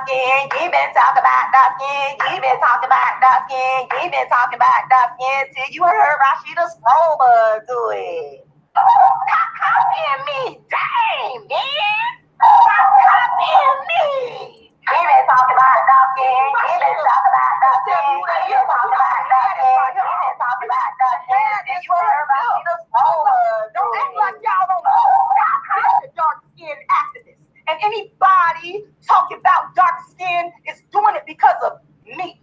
dark skin. You been talking about dark skin. You been talking about dark skin. You been talking about dark skin till you heard Rashida Strober do it. Oh, stop copying me. Dang, man. Stop copying me. You been talking about dark skin. You been talking about dark skin. You been talking about dark skin. You been talking about dark skin till you heard Rashida Strober do it. Don't act like y'all don't know. I'm a dark skin activist. And anybody talking about dark skin is doing it because of me,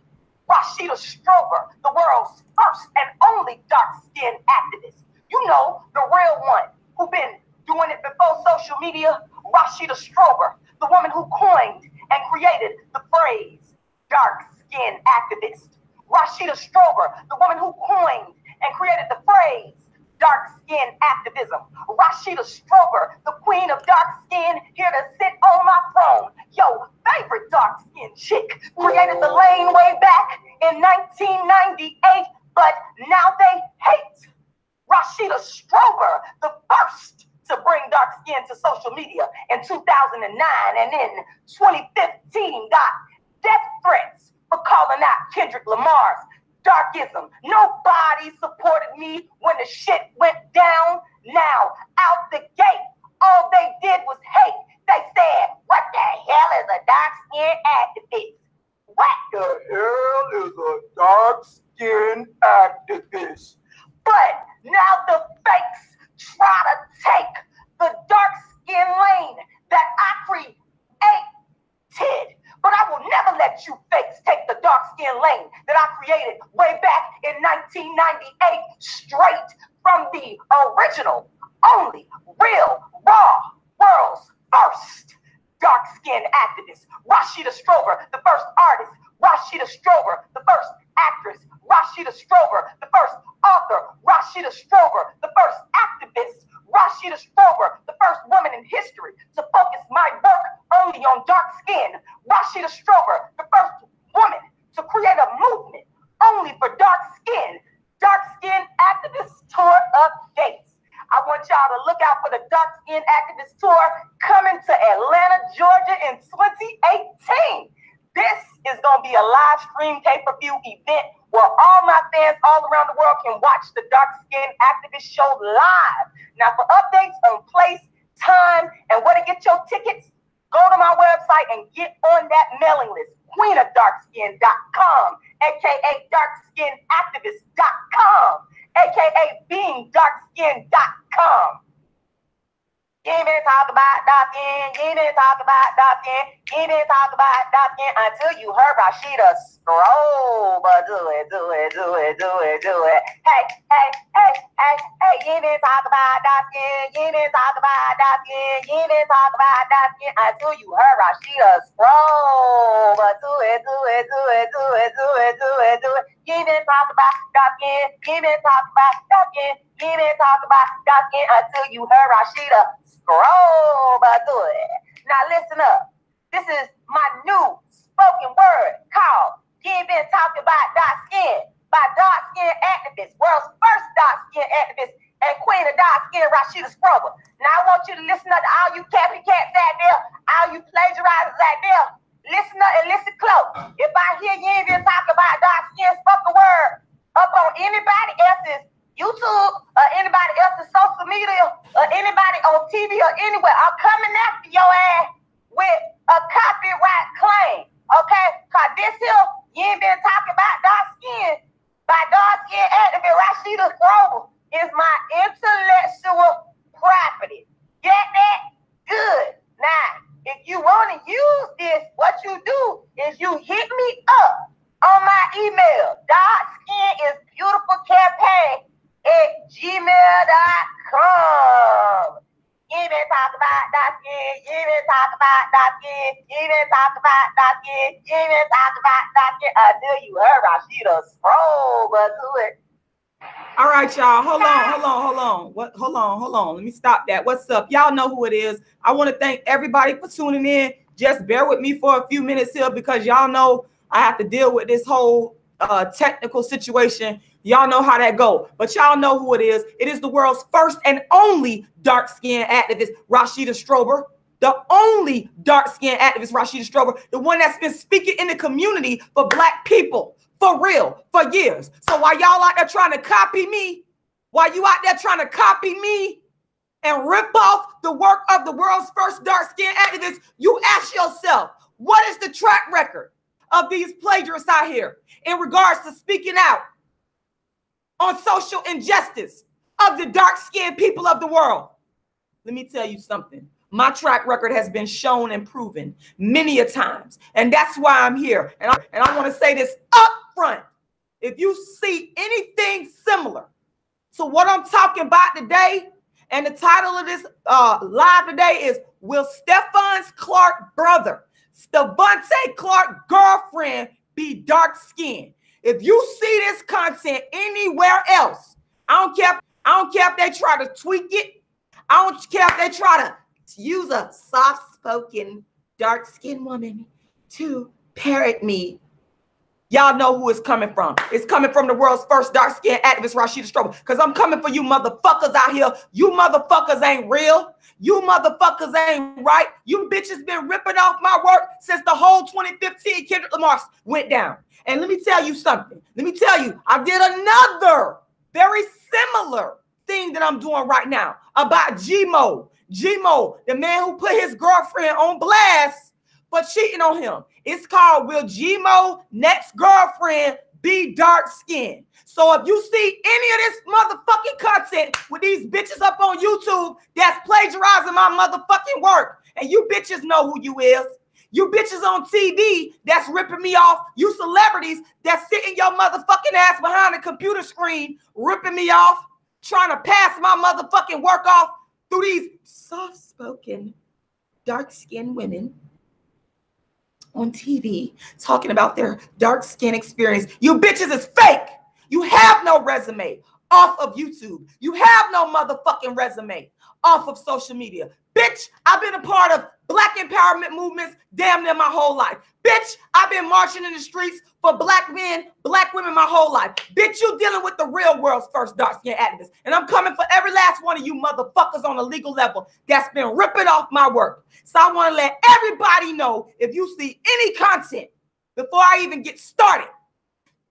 Rashida Strober, the world's first and only dark skin activist. You know, the real one who been doing it before social media, Rashida Strober, the woman who coined and created the phrase dark skin activist. Rashida Strober, the woman who coined and created the phrase dark skin activism. Rashida Strober, the queen of dark skin, here to sit on my throne. Yo, favorite dark skin chick, created the lane way back in 1998, but now they hate. Rashida Strober, the first to bring dark skin to social media in 2009, and in 2015 got death threats for calling out Kendrick Lamar's Darkism. Nobody supported me when the shit went down. Now, out the gate, all they did was hate. They said, what the hell is a dark skin activist? What the hell is a dark skin activist? But now the fakes try to take the dark skin lane that I created. But I will never let you fakes take the dark skin lane that I created way back in 1998, straight from the original, only, real, raw, world's first dark skin activist. Rashida Strober, the first artist. Rashida Strober, the first actress. Rashida Strober, the first author. Rashida Strober, the first activist. Rashida Strober, the first woman in history to focus my work only on dark skin. Rashida Strober, the first woman to create a movement only for dark skin. Dark skin activist tour updates. I want y'all to look out for the dark skin activist tour coming to Atlanta, Georgia in 2018. This is going to be a live stream pay-per-view event where all my fans all around the world can watch the Dark Skin Activist show live. Now, for updates on place, time, and where to get your tickets, go to my website and get on that mailing list, queenofdarkskin.com, aka darkskinactivist.com, aka beingdarkskin.com. You ain't been talking about dark skin, you ain't been talking about dark skin, you ain't been talking about dark skin until you heard Rashida Strober do it. Hey, you ain't been talking about dark skin, you ain't been talking about dark skin, you ain't been talking about dark skin until you heard Rashida Strober do it. You ain't been talking about dark skin, you ain't been talking about dark skin, you ain't been talking about dark skin until you heard Rashida Strober do it. Now listen up. This is my new spoken word called You Ain't Been Talking About Dark Skin by dark skin activist, world's first dark skin activist and queen of dark skin, Rashida Strober. Now I want you to listen up to all you copycats out there, all you plagiarizers out there. Listen up and listen close. If I hear you ain't been talking about dark skin spoken word up on anybody else's YouTube or anybody else's social media or anybody on TV or anywhere, I'm coming after your ass with a copyright claim. Okay? Cause this here, you ain't been talking about dark skin by dark skin activist Rashida Strober is my intellectual property. Get that? Good. Now, if you want to use this, what you do is you hit me up on my email, darkskin@gmail.com. You been talking about dark skin, you been talking about dark skin, you been talking about dark skin, you been talking about dark skin until you heard Rashida Strober do it. All right, y'all. Hold on. Let me stop that. What's up? Y'all know who it is. I want to thank everybody for tuning in. Just bear with me for a few minutes here because y'all know I have to deal with this whole technical situation. Y'all know how that go. But y'all know who it is. It is the world's first and only dark skin activist, Rashida Strober, The only dark-skinned activist, Rashida Strober, the one that's been speaking in the community for black people, for real, for years. So while y'all out there trying to copy me, while you out there trying to copy me and rip off the work of the world's first dark-skinned activist, you ask yourself, what is the track record of these plagiarists out here in regards to speaking out on social injustice of the dark-skinned people of the world? Let me tell you something. My track record has been shown and proven many a times. And that's why I'm here. And I want to say this up front. If you see anything similar to what I'm talking about today, and the title of this live today is, will Stephon Clark brother, Stevonte Clark girlfriend be dark-skinned? If you see this content anywhere else, I don't care if they try to tweak it. I don't care if they try to use a soft-spoken, dark-skinned woman to parrot me. Y'all know who it's coming from. It's coming from the world's first dark-skinned activist, Rashida Strober. Because I'm coming for you motherfuckers out here. You motherfuckers ain't real. You motherfuckers ain't right. You bitches been ripping off my work since the whole 2015 Kendrick Lamar went down. And let me tell you something. Let me tell you, I did another very similar thing that I'm doing right now about G-Mo. G-Mo, the man who put his girlfriend on blast for cheating on him. It's called, will G-Mo next girlfriend be dark-skinned? So if you see any of this motherfucking content with these bitches up on YouTube that's plagiarizing my motherfucking work, and you bitches know who you is, you bitches on TV that's ripping me off, you celebrities that's sitting your motherfucking ass behind a computer screen ripping me off, trying to pass my motherfucking work off through these soft-spoken, dark-skinned women on TV talking about their dark-skin experience. You bitches is fake. You have no resume off of YouTube. You have no motherfucking resume off of social media. Bitch, I've been a part of black empowerment movements damn near my whole life. Bitch, I've been marching in the streets for black men, black women my whole life. Bitch, you dealing with the real world's first dark-skinned activists. And I'm coming for every last one of you motherfuckers on a legal level that's been ripping off my work. So I want to let everybody know, if you see any content before I even get started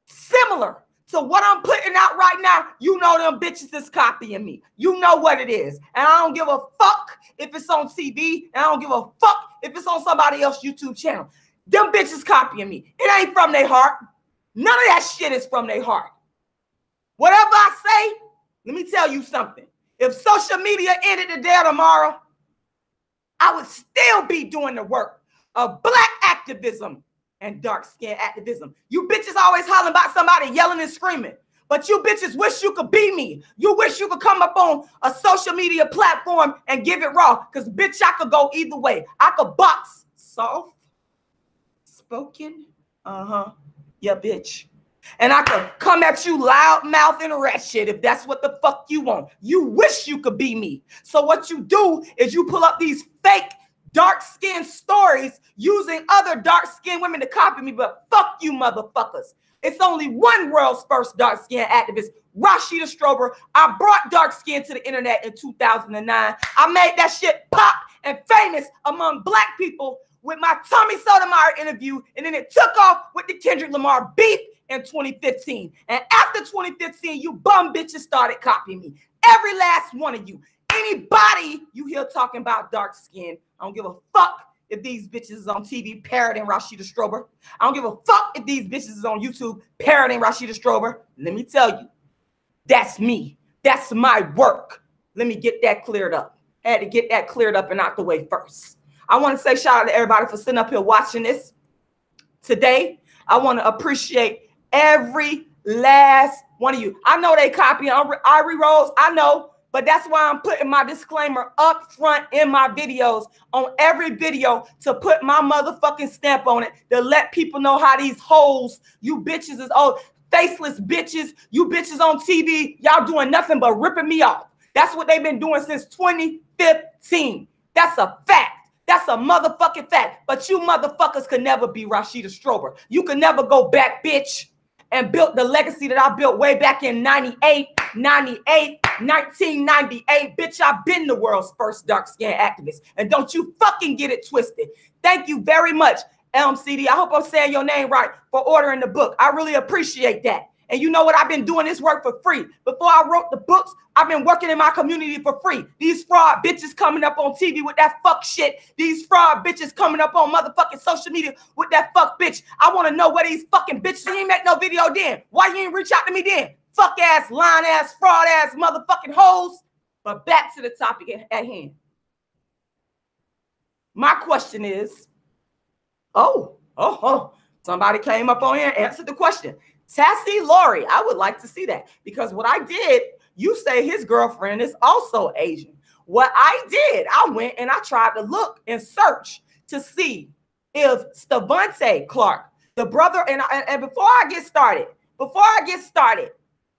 similar to what I'm putting out right now, you know them bitches is copying me. You know what it is. And I don't give a fuck if it's on TV, and I don't give a fuck if it's on somebody else's YouTube channel. Them bitches copying me. It ain't from their heart. None of that shit is from their heart. Whatever I say, let me tell you something. If social media ended today or tomorrow, I would still be doing the work of black activism and dark-skinned activism. You bitches always hollering about somebody yelling and screaming, but you bitches wish you could be me. You wish you could come up on a social media platform and give it raw, because bitch, I could go either way. I could box soft, spoken, yeah, bitch. And I could come at you loud mouth and wretched if that's what the fuck you want. You wish you could be me. So what you do is you pull up these fake dark-skinned stories using other dark-skinned women to copy me, but fuck you motherfuckers. It's only one world's first dark-skinned activist, Rashida Strober. I brought dark skin to the internet in 2009. I made that shit pop and famous among black people with my Tommy Sotomayor interview, and then it took off with the Kendrick Lamar beef in 2015. And after 2015, you bum bitches started copying me. Every last one of you. Anybody you hear talking about dark skin, I don't give a fuck if these bitches is on TV parroting Rashida Strober. I don't give a fuck if these bitches is on YouTube parroting Rashida Strober. Let me tell you, that's me. That's my work. Let me get that cleared up. I had to get that cleared up and out the way first. I want to say shout out to everybody for sitting up here watching this today. I want to appreciate every last one of you. I know they copying Irie Rose. I know. But that's why I'm putting my disclaimer up front in my videos, on every video, to put my motherfucking stamp on it, to let people know how these hoes, you bitches is old, faceless bitches, you bitches on TV, y'all doing nothing but ripping me off. That's what they've been doing since 2015. That's a fact. That's a motherfucking fact. But you motherfuckers could never be Rashida Strober. You could never go back, bitch, and build the legacy that I built way back in 98, 1998, bitch, I've been the world's first dark-skinned activist. And don't you fucking get it twisted. Thank you very much, LMCD. I hope I'm saying your name right, for ordering the book. I really appreciate that. And you know what? I've been doing this work for free. Before I wrote the books, I've been working in my community for free. These fraud bitches coming up on TV with that fuck shit. These fraud bitches coming up on motherfucking social media with that fuck bitch. I want to know where these fucking bitches. You ain't make no video then. Why you ain't reach out to me then? Fuck ass, lying ass, fraud ass, motherfucking hoes. But back to the topic at hand. My question is, somebody came up on here and answered the question. Tassie Laurie, I would like to see that, because what I did, you say his girlfriend is also Asian. What I did, I went and I tried to look and search to see if Stevonte Clark, the brother, and before I get started,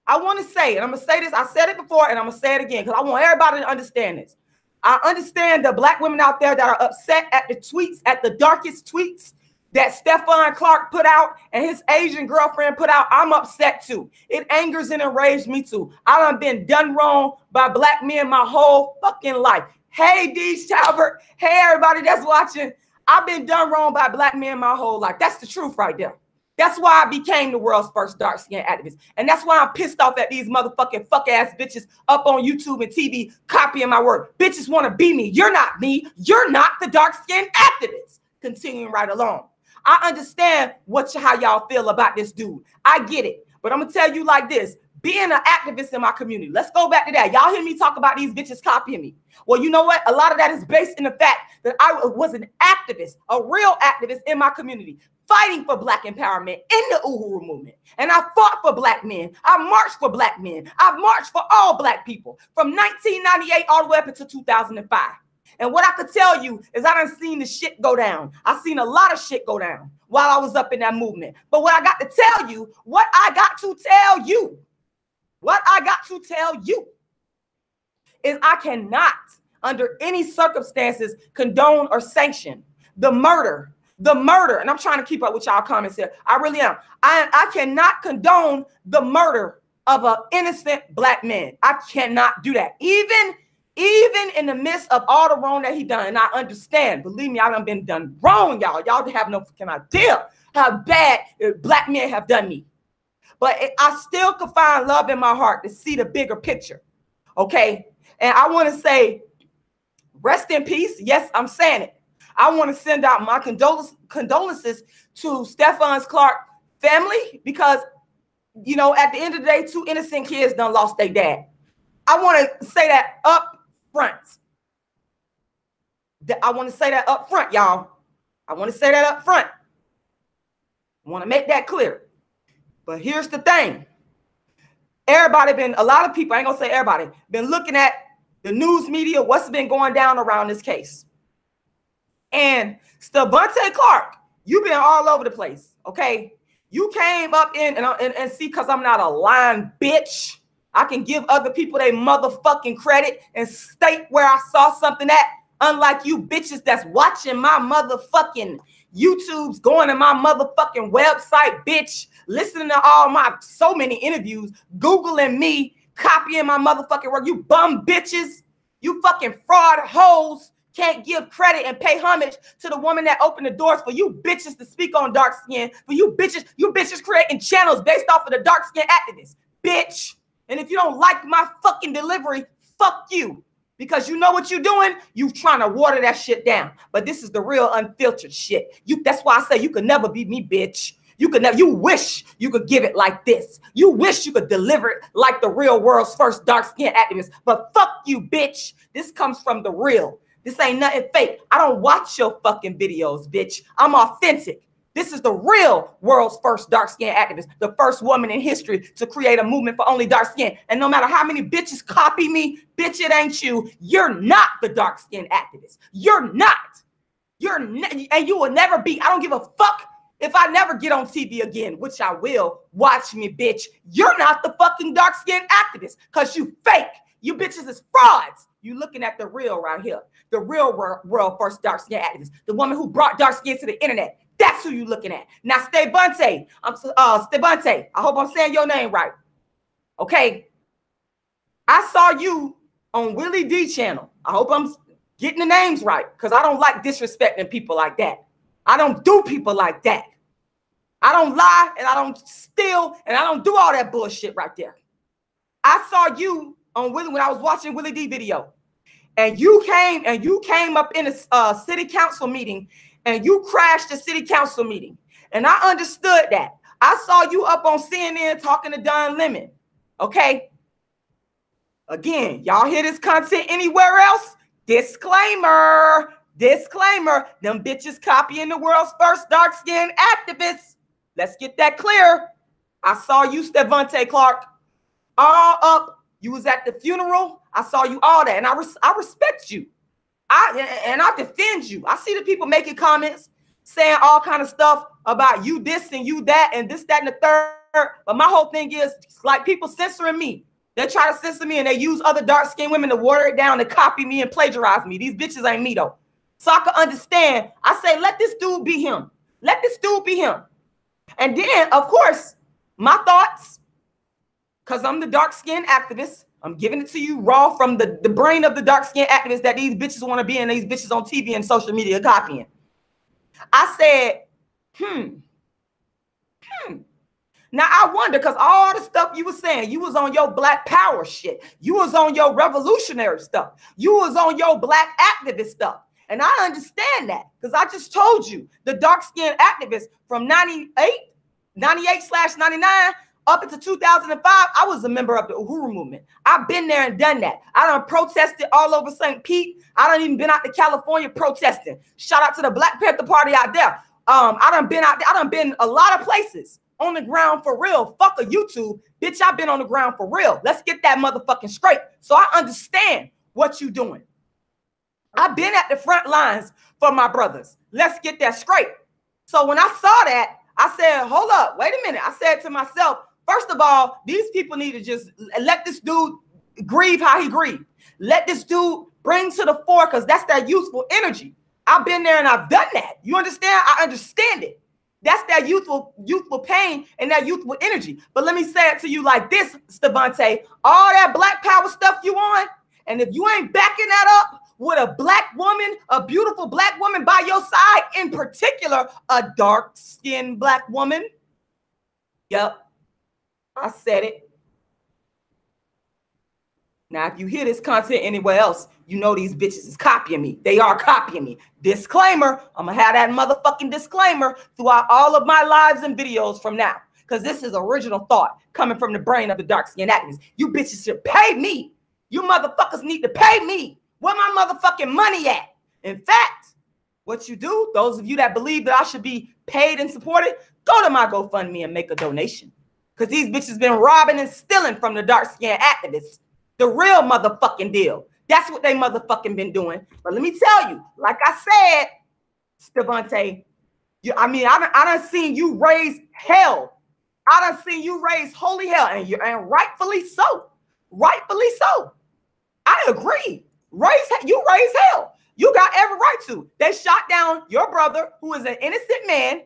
I want to say, and I'm going to say this, I said it before and I'm going to say it again because I want everybody to understand this. I understand the black women out there that are upset at the tweets, at the darkest tweets that Stephon Clark put out and his Asian girlfriend put out. I'm upset too. It angers and enraged me too. I done been done wrong by black men my whole fucking life. Hey, Deej Talbert. Hey, everybody that's watching. I've been done wrong by black men my whole life. That's the truth right there. That's why I became the world's first dark-skinned activist. And that's why I'm pissed off at these motherfucking fuck-ass bitches up on YouTube and TV copying my work. Bitches want to be me. You're not me. You're not the dark-skinned activist. Continuing right along. I understand how y'all feel about this dude. I get it. But I'm going to tell you like this. Being an activist in my community. Let's go back to that. Y'all hear me talk about these bitches copying me. Well, you know what? A lot of that is based in the fact that I was an activist, a real activist in my community, fighting for black empowerment in the Uhuru movement. And I fought for black men. I marched for black men. I marched for all black people from 1998 all the way up until 2005. And what I could tell you is I done seen the shit go down. I seen a lot of shit go down while I was up in that movement. But what I got to tell you is I cannot, under any circumstances, condone or sanction the murder. And I'm trying to keep up with y'all comments here. I really am. I cannot condone the murder of an innocent black man. I cannot do that. Even in the midst of all the wrong that he done, and I understand, believe me, I done been done wrong, y'all. Y'all have no fucking idea how bad black men have done me. But I still can find love in my heart to see the bigger picture, okay? And I want to say, rest in peace. Yes, I'm saying it. I want to send out my condolences to Stephon Clark family because, you know, at the end of the day, 2 innocent kids done lost their dad. I want to say that up front. I want to say that up front, y'all. I want to say that up front. I want to make that clear. But here's the thing. A lot of people, I ain't going to say everybody, been looking at the news media, what's been going down around this case. And Stevonte Clark, you've been all over the place, okay? You came up in, and see, because I'm not a lying bitch, I can give other people their motherfucking credit and state where I saw something at, unlike you bitches that's watching my motherfucking YouTubes, going to my motherfucking website, bitch, listening to all my so many interviews, Googling me, copying my motherfucking work. You bum bitches, you fucking fraud hoes, can't give credit and pay homage to the woman that opened the doors for you bitches to speak on dark skin, for you bitches creating channels based off of the dark skin activists, bitch. And if you don't like my fucking delivery, fuck you. Because you know what you're doing? You trying to water that shit down. But this is the real unfiltered shit. That's why I say you could never be me, bitch. You wish you could give it like this. You wish you could deliver it like the real world's first dark-skinned activist. But fuck you, bitch. This comes from the real. This ain't nothing fake. I don't watch your fucking videos, bitch. I'm authentic. This is the real world's first dark-skinned activist, the first woman in history to create a movement for only dark skin. And no matter how many bitches copy me, bitch, it ain't you. You're not the dark-skinned activist. You're not. And you will never be. I don't give a fuck if I never get on TV again, which I will. Watch me, bitch. You're not the fucking dark-skinned activist because you fake. You bitches is frauds. You looking at the real right here. The real world first dark-skinned activist. The woman who brought dark skin to the internet. That's who you looking at. Now, Stevonte, I hope I'm saying your name right. Okay? I saw you on Willie D channel. I hope I'm getting the names right, because I don't like disrespecting people like that. I don't do people like that. I don't lie, and I don't steal, and I don't do all that bullshit right there. I saw you on Willie when I was watching Willie D video, and you came up in a city council meeting, and you crashed the city council meeting, and I understood that. I saw you up on CNN talking to Don Lemon. Okay. Again, y'all hear this content anywhere else? Disclaimer. Disclaimer. Them bitches copying the world's first dark-skinned activists. Let's get that clear. I saw you, Stevonte Clark, all up. You was at the funeral. I saw you all that, and I respect you. I defend you. I see the people making comments, saying all kind of stuff about you this and you that and this, that, and the third. But my whole thing is, like, people censoring me. They try to censor me, and they use other dark-skinned women to water it down, to copy me and plagiarize me. These bitches ain't me, though. So I can understand. I say, let this dude be him. Let this dude be him. And then, of course, my thoughts, because I'm the dark-skinned activist, I'm giving it to you raw from the brain of the dark-skinned activist that these bitches want to be, and these bitches on TV and social media copying. I said, Now, I wonder, because all the stuff you were saying, you was on your Black Power shit. You was on your revolutionary stuff. You was on your Black activist stuff. And I understand that, because I just told you, the dark-skinned activists from 98/99 up into 2005, I was a member of the Uhuru movement. I've been there and done that. I done protested all over St. Pete. I done even been out to California protesting. Shout out to the Black Panther Party out there. I done been out there. I done been a lot of places. On the ground for real. Fuck a YouTube. Bitch, I've been on the ground for real. Let's get that motherfucking straight. So I understand what you doing. I've been at the front lines for my brothers. Let's get that straight. So when I saw that, I said, hold up, wait a minute. I said to myself, first of all, these people need to just let this dude grieve how he grieved. Let this dude bring to the fore, because that's that youthful energy. I've been there and I've done that. You understand? I understand it. That's that youthful pain and that youthful energy. But let me say it to you like this, Stevonte. All that Black Power stuff you on, and if you ain't backing that up with a Black woman, a beautiful Black woman by your side, in particular, a dark-skinned Black woman. Yep, I said it. Now, if you hear this content anywhere else, you know these bitches is copying me. They are copying me. Disclaimer. I'm going to have that motherfucking disclaimer throughout all of my lives and videos from now, because this is original thought coming from the brain of the dark-skinned activists. You bitches should pay me. You motherfuckers need to pay me. Where my motherfucking money at? In fact, what you do, those of you that believe that I should be paid and supported, go to my GoFundMe and make a donation, because these bitches been robbing and stealing from the dark-skinned activists. The real motherfucking deal. That's what they motherfucking been doing. But let me tell you, like I said, Stevonte, I done seen you raise hell. I done seen you raise holy hell, and rightfully so. Rightfully so. I agree. You raise hell. You got every right to. They shot down your brother, who is an innocent man.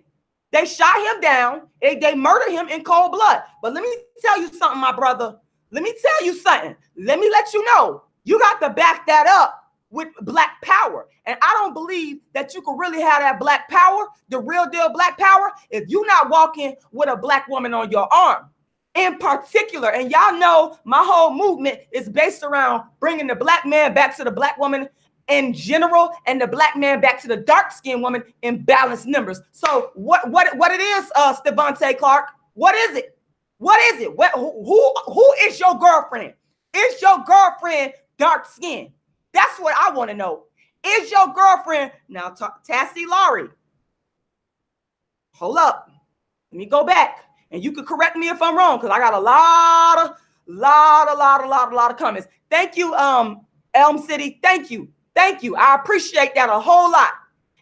They shot him down. They murdered him in cold blood. But let me tell you something, my brother. Let me tell you something. Let me let you know. You got to back that up with Black Power. And I don't believe that you can really have that Black Power, the real deal Black Power, if you're not walking with a Black woman on your arm in particular. And y'all know my whole movement is based around bringing the Black man back to the Black woman in general, and the Black man back to the dark-skinned woman in balanced numbers. So what it is, Stevonte Clark, what is it? What is it? Who is your girlfriend? Is your girlfriend dark skin? That's what I want to know. Is your girlfriend now? Tassie Laurie. Hold up. Let me go back, and you can correct me if I'm wrong, because I got a lot of comments. Thank you, Elm City. Thank you. I appreciate that a whole lot.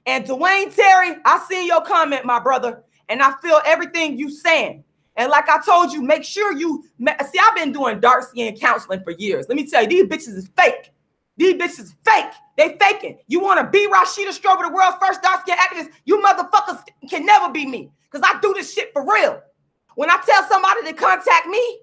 And Dwayne Terry, I seen your comment, my brother, and I feel everything you saying. And like I told you, make sure you see. I've been doing dark skin counseling for years. Let me tell you, these bitches is fake. These bitches is fake. They faking. You want to be Rashida Strober, the world's first dark skin activist? You motherfuckers can never be me, because I do this shit for real. When I tell somebody to contact me,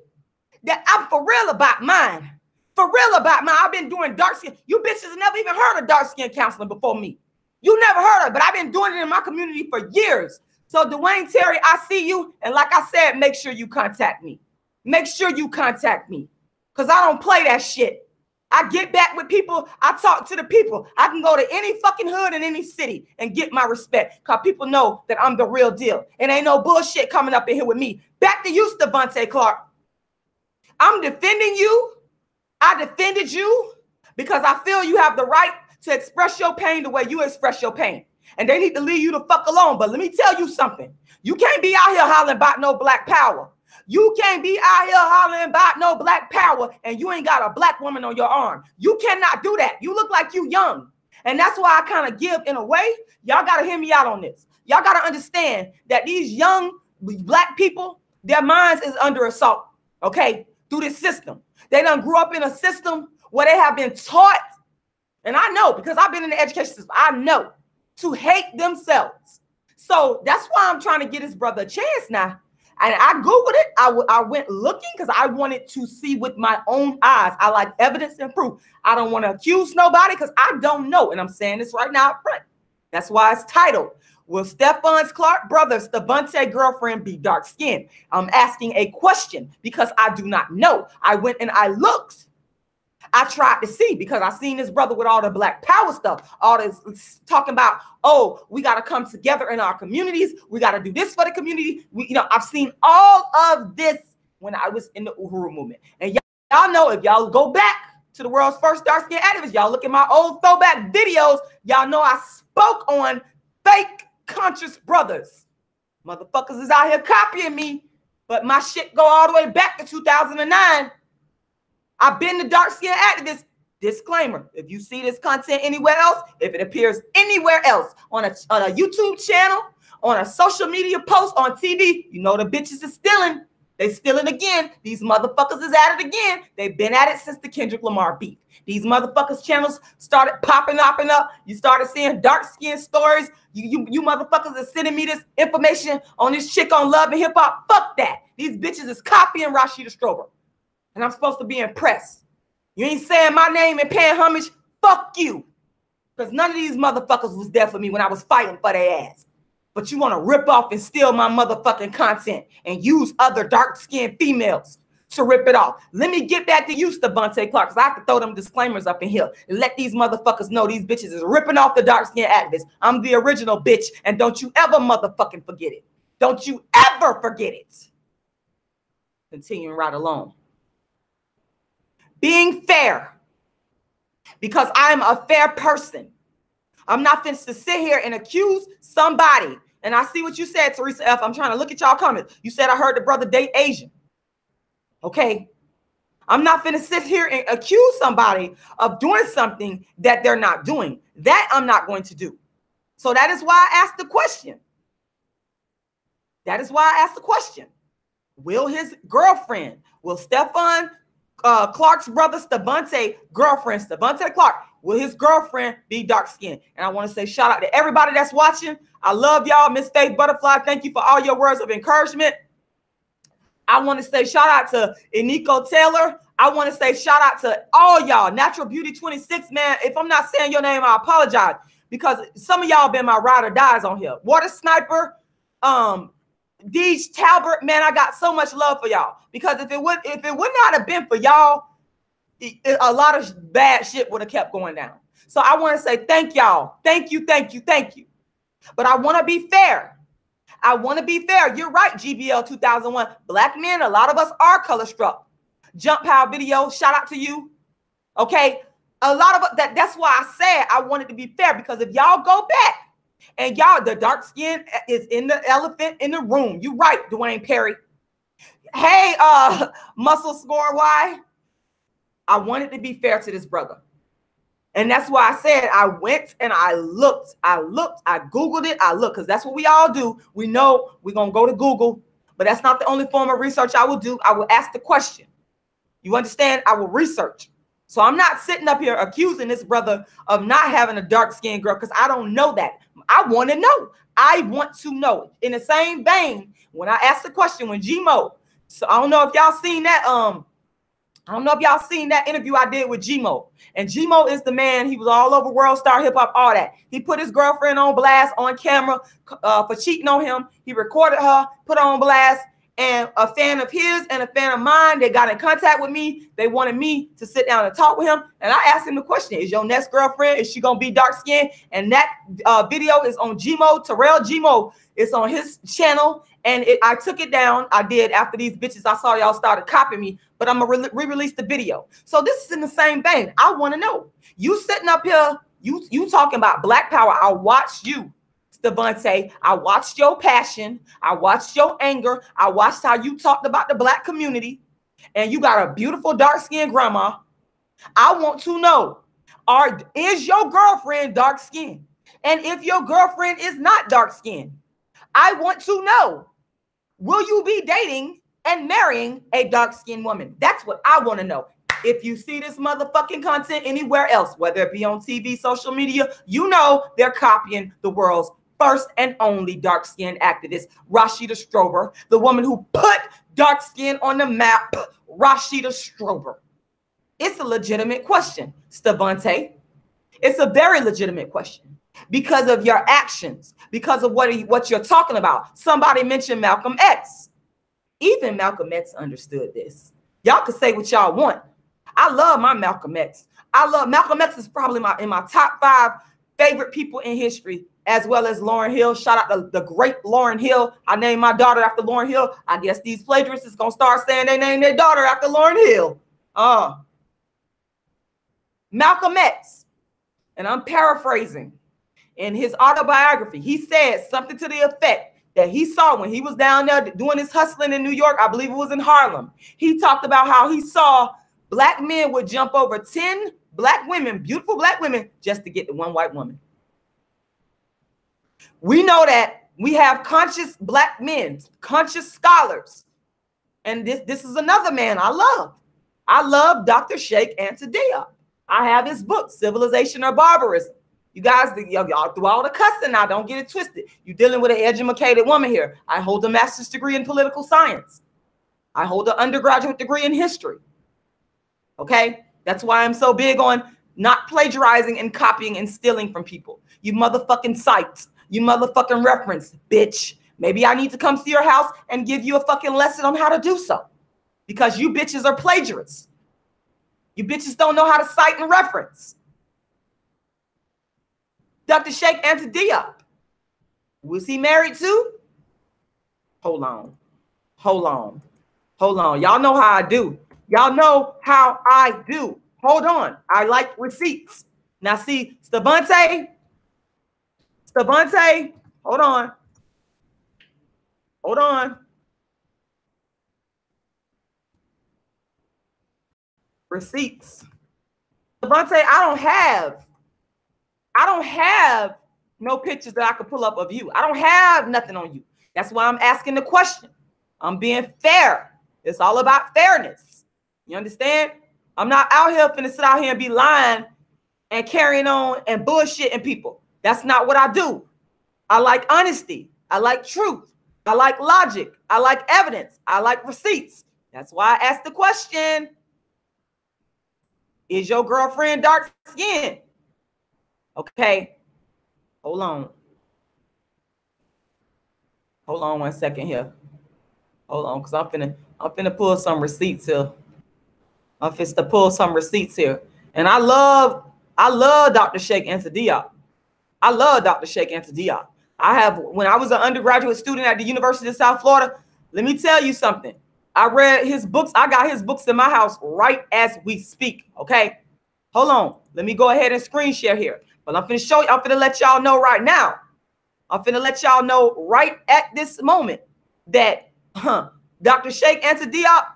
that I'm for real about mine. For real about man, I've been doing dark skin. You bitches have never even heard of dark skin counseling before me. You never heard of it, but I've been doing it in my community for years. So Dwayne Terry, I see you. And like I said, make sure you contact me. Make sure you contact me. Because I don't play that shit. I get back with people. I talk to the people. I can go to any fucking hood in any city and get my respect. Because people know that I'm the real deal. And ain't no bullshit coming up in here with me. Back to you, Stevonte Clark. I'm defending you. I defended you because I feel you have the right to express your pain the way you express your pain. And they need to leave you the fuck alone. But let me tell you something. You can't be out here hollering about no black power. You can't be out here hollering about no black power and you ain't got a black woman on your arm. You cannot do that. You look like you young. And that's why I kind of give in a way. Y'all got to hear me out on this. Y'all got to understand that these young black people, their minds is under assault, okay, through this system. They done grew up in a system where they have been taught, and I know because I've been in the education system, I know, to hate themselves. So that's why I'm trying to get his brother a chance now. And I Googled it. I went looking because I wanted to see with my own eyes. I like evidence and proof. I don't want to accuse nobody because I don't know. And I'm saying this right now up front. That's why it's titled, Will Stephon Clark brother Stevonte girlfriend be dark skinned? I'm asking a question because I do not know. I went and I looked. I tried to see because I seen this brother with all the black power stuff, all this talking about, oh, we got to come together in our communities. We got to do this for the community. I've seen all of this when I was in the Uhuru movement. And y'all know if y'all go back to the world's first dark skin activist, y'all look at my old throwback videos, y'all know I spoke on fake conscious brothers. Motherfuckers is out here copying me, but my shit go all the way back to 2009. I've been the dark skin activist. Disclaimer, if you see this content anywhere else, if it appears anywhere else on a YouTube channel, on a social media post, on TV, you know the bitches is stealing. They stealing again. These motherfuckers is at it again. They've been at it since the Kendrick Lamar beef. These motherfuckers channels started popping up. You started seeing dark skin stories. You motherfuckers are sending me this information on this chick on Love and Hip Hop. Fuck that. These bitches is copying Rashida Strober. And I'm supposed to be impressed. You ain't saying my name and paying homage. Fuck you. Because none of these motherfuckers was there for me when I was fighting for their ass. But you want to rip off and steal my motherfucking content and use other dark-skinned females to rip it off. Let me get back to you, Stevonte Clark, because I have to throw them disclaimers up in here and let these motherfuckers know these bitches is ripping off the dark-skinned activists. I'm the original bitch, and don't you ever motherfucking forget it. Don't you ever forget it. Continuing right along. Being fair, because I am a fair person. I'm not finished to sit here and accuse somebody. And I see what you said, Teresa F. I'm trying to look at y'all comments. You said I heard the brother date Asian. Okay. I'm not finna sit here and accuse somebody of doing something that they're not doing. That I'm not going to do. So that is why I asked the question. That is why I asked the question. Will his girlfriend, will Stephon Clark's brother Stevonte girlfriend, Stevonte Clark, will his girlfriend be dark skinned? And I want to say shout out to everybody that's watching. I love y'all. Miss Faith Butterfly, thank you for all your words of encouragement. I want to say shout out to Eniko Taylor. I want to say shout out to all y'all. Natural Beauty 26, man. If I'm not saying your name, I apologize because some of y'all been my ride or dies on here. Water Sniper, Deej Talbert, man, I got so much love for y'all because if it would not have been for y'all, a lot of bad shit would have kept going down. So I want to say thank y'all. Thank you, thank you, thank you. But I want to be fair. I want to be fair. You're right, GBL 2001. Black men, a lot of us are color struck. Jump Power video, shout out to you. Okay, a lot of us, that's why I said I wanted to be fair because if y'all go back and y'all, the dark skin is in the elephant in the room. You right, Dwayne Perry. Hey, Muscle Score Y. I wanted to be fair to this brother. And that's why I said I went and I looked, I Googled it, I looked, because that's what we all do. We know we're going to go to Google, but that's not the only form of research I will do. I will ask the question. You understand? I will research. So I'm not sitting up here accusing this brother of not having a dark-skinned girl because I don't know that. I want to know. I want to know. In the same vein, when I asked the question, when G-Mo, so I don't know if y'all seen that I don't know if y'all seen that interview I did with G-Mo. And G-Mo is the man. He was all over World Star Hip Hop, all that. He put his girlfriend on blast on camera for cheating on him. He recorded her, put her on blast. And a fan of his and a fan of mine, they got in contact with me. They wanted me to sit down and talk with him. And I asked him the question, is your next girlfriend, is she going to be dark skinned? And that video is on G-Mo, Terrell G-Mo. It's on his channel. And I took it down. I did after these bitches. I saw y'all started copying me. But I'm going to re-release the video. So this is in the same vein. I want to know. You sitting up here, you talking about black power. I watched you, Stevonte. I watched your passion. I watched your anger. I watched how you talked about the black community. And you got a beautiful dark-skinned grandma. I want to know, is your girlfriend dark-skinned? And if your girlfriend is not dark-skinned, I want to know, will you be dating and marrying a dark-skinned woman? That's what I want to know. If you see this motherfucking content anywhere else, whether it be on TV, social media, you know they're copying the world's first and only dark-skinned activist, Rashida Strober, the woman who put dark skin on the map, Rashida Strober. It's a legitimate question, Stevonte. It's a very legitimate question because of your actions, because of what you're talking about. Somebody mentioned Malcolm X. Even Malcolm X understood this. Y'all can say what y'all want. I love my Malcolm X. Malcolm X is probably in my top 5 favorite people in history, as well as Lauryn Hill. Shout out to the great Lauryn Hill. I named my daughter after Lauryn Hill. I guess these plagiarists is going to start saying they named their daughter after Lauryn Hill. Malcolm X, and I'm paraphrasing, in his autobiography, he said something to the effect that he saw when he was down there doing his hustling in New York. I believe it was in Harlem. He talked about how he saw black men would jump over 10 black women, beautiful black women, just to get to one white woman. We know that we have conscious black men, conscious scholars. And this is another man I love. I love Dr. Sheikh Anta Diop. I have his book, Civilization or Barbarism. You guys, y'all through all the cussing now, don't get it twisted. You're dealing with an educated woman here. I hold a master's degree in political science. I hold an undergraduate degree in history. Okay? That's why I'm so big on not plagiarizing and copying and stealing from people. You motherfucking cites. You motherfucking reference, bitch. Maybe I need to come to your house and give you a fucking lesson on how to do so. Because you bitches are plagiarists. You bitches don't know how to cite and reference. Dr. Sheikh Anta Diop. Was he married to? Hold on. Y'all know how I do. Y'all know how I do. Hold on. I like receipts. Now see, Stevonte, hold on. Receipts. Stevonte, I don't have no pictures that I could pull up of you. I don't have nothing on you. That's why I'm asking the question. I'm being fair. It's all about fairness. You understand? I'm not out here finna sit out here and be lying and carrying on and bullshitting people. That's not what I do. I like honesty. I like truth. I like logic. I like evidence. I like receipts. That's why I asked the question. Is your girlfriend dark skinned? Okay. Hold on 1 second here. Hold on, because I'm finna pull some receipts here. I'm finna pull some receipts here. And I love Dr. Sheikh Anta Diop. I love Dr. Sheikh Anta Diop. When I was an undergraduate student at the University of South Florida, let me tell you something. I read his books. I got his books in my house right as we speak. Okay. Hold on. Let me go ahead and screen share here. But I'm finna show you, I'm finna let y'all know right now. I'm finna let y'all know right at this moment that Dr. Sheikh Anta Diop,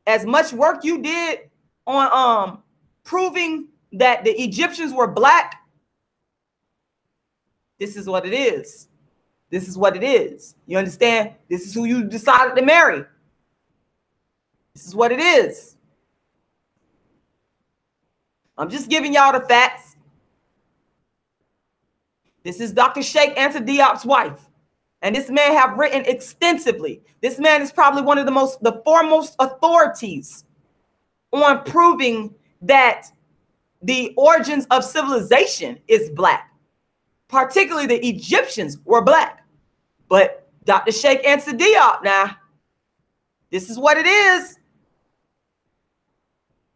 as much work you did on proving that the Egyptians were black, this is what it is. This is what it is. You understand? This is who you decided to marry. This is what it is. I'm just giving y'all the facts. This is Dr. Sheikh Anta Diop's wife. And this man have written extensively. This man is probably one of the foremost authorities on proving that the origins of civilization is black. Particularly the Egyptians were black. But Dr. Sheikh Anta Diop now, this is what it is.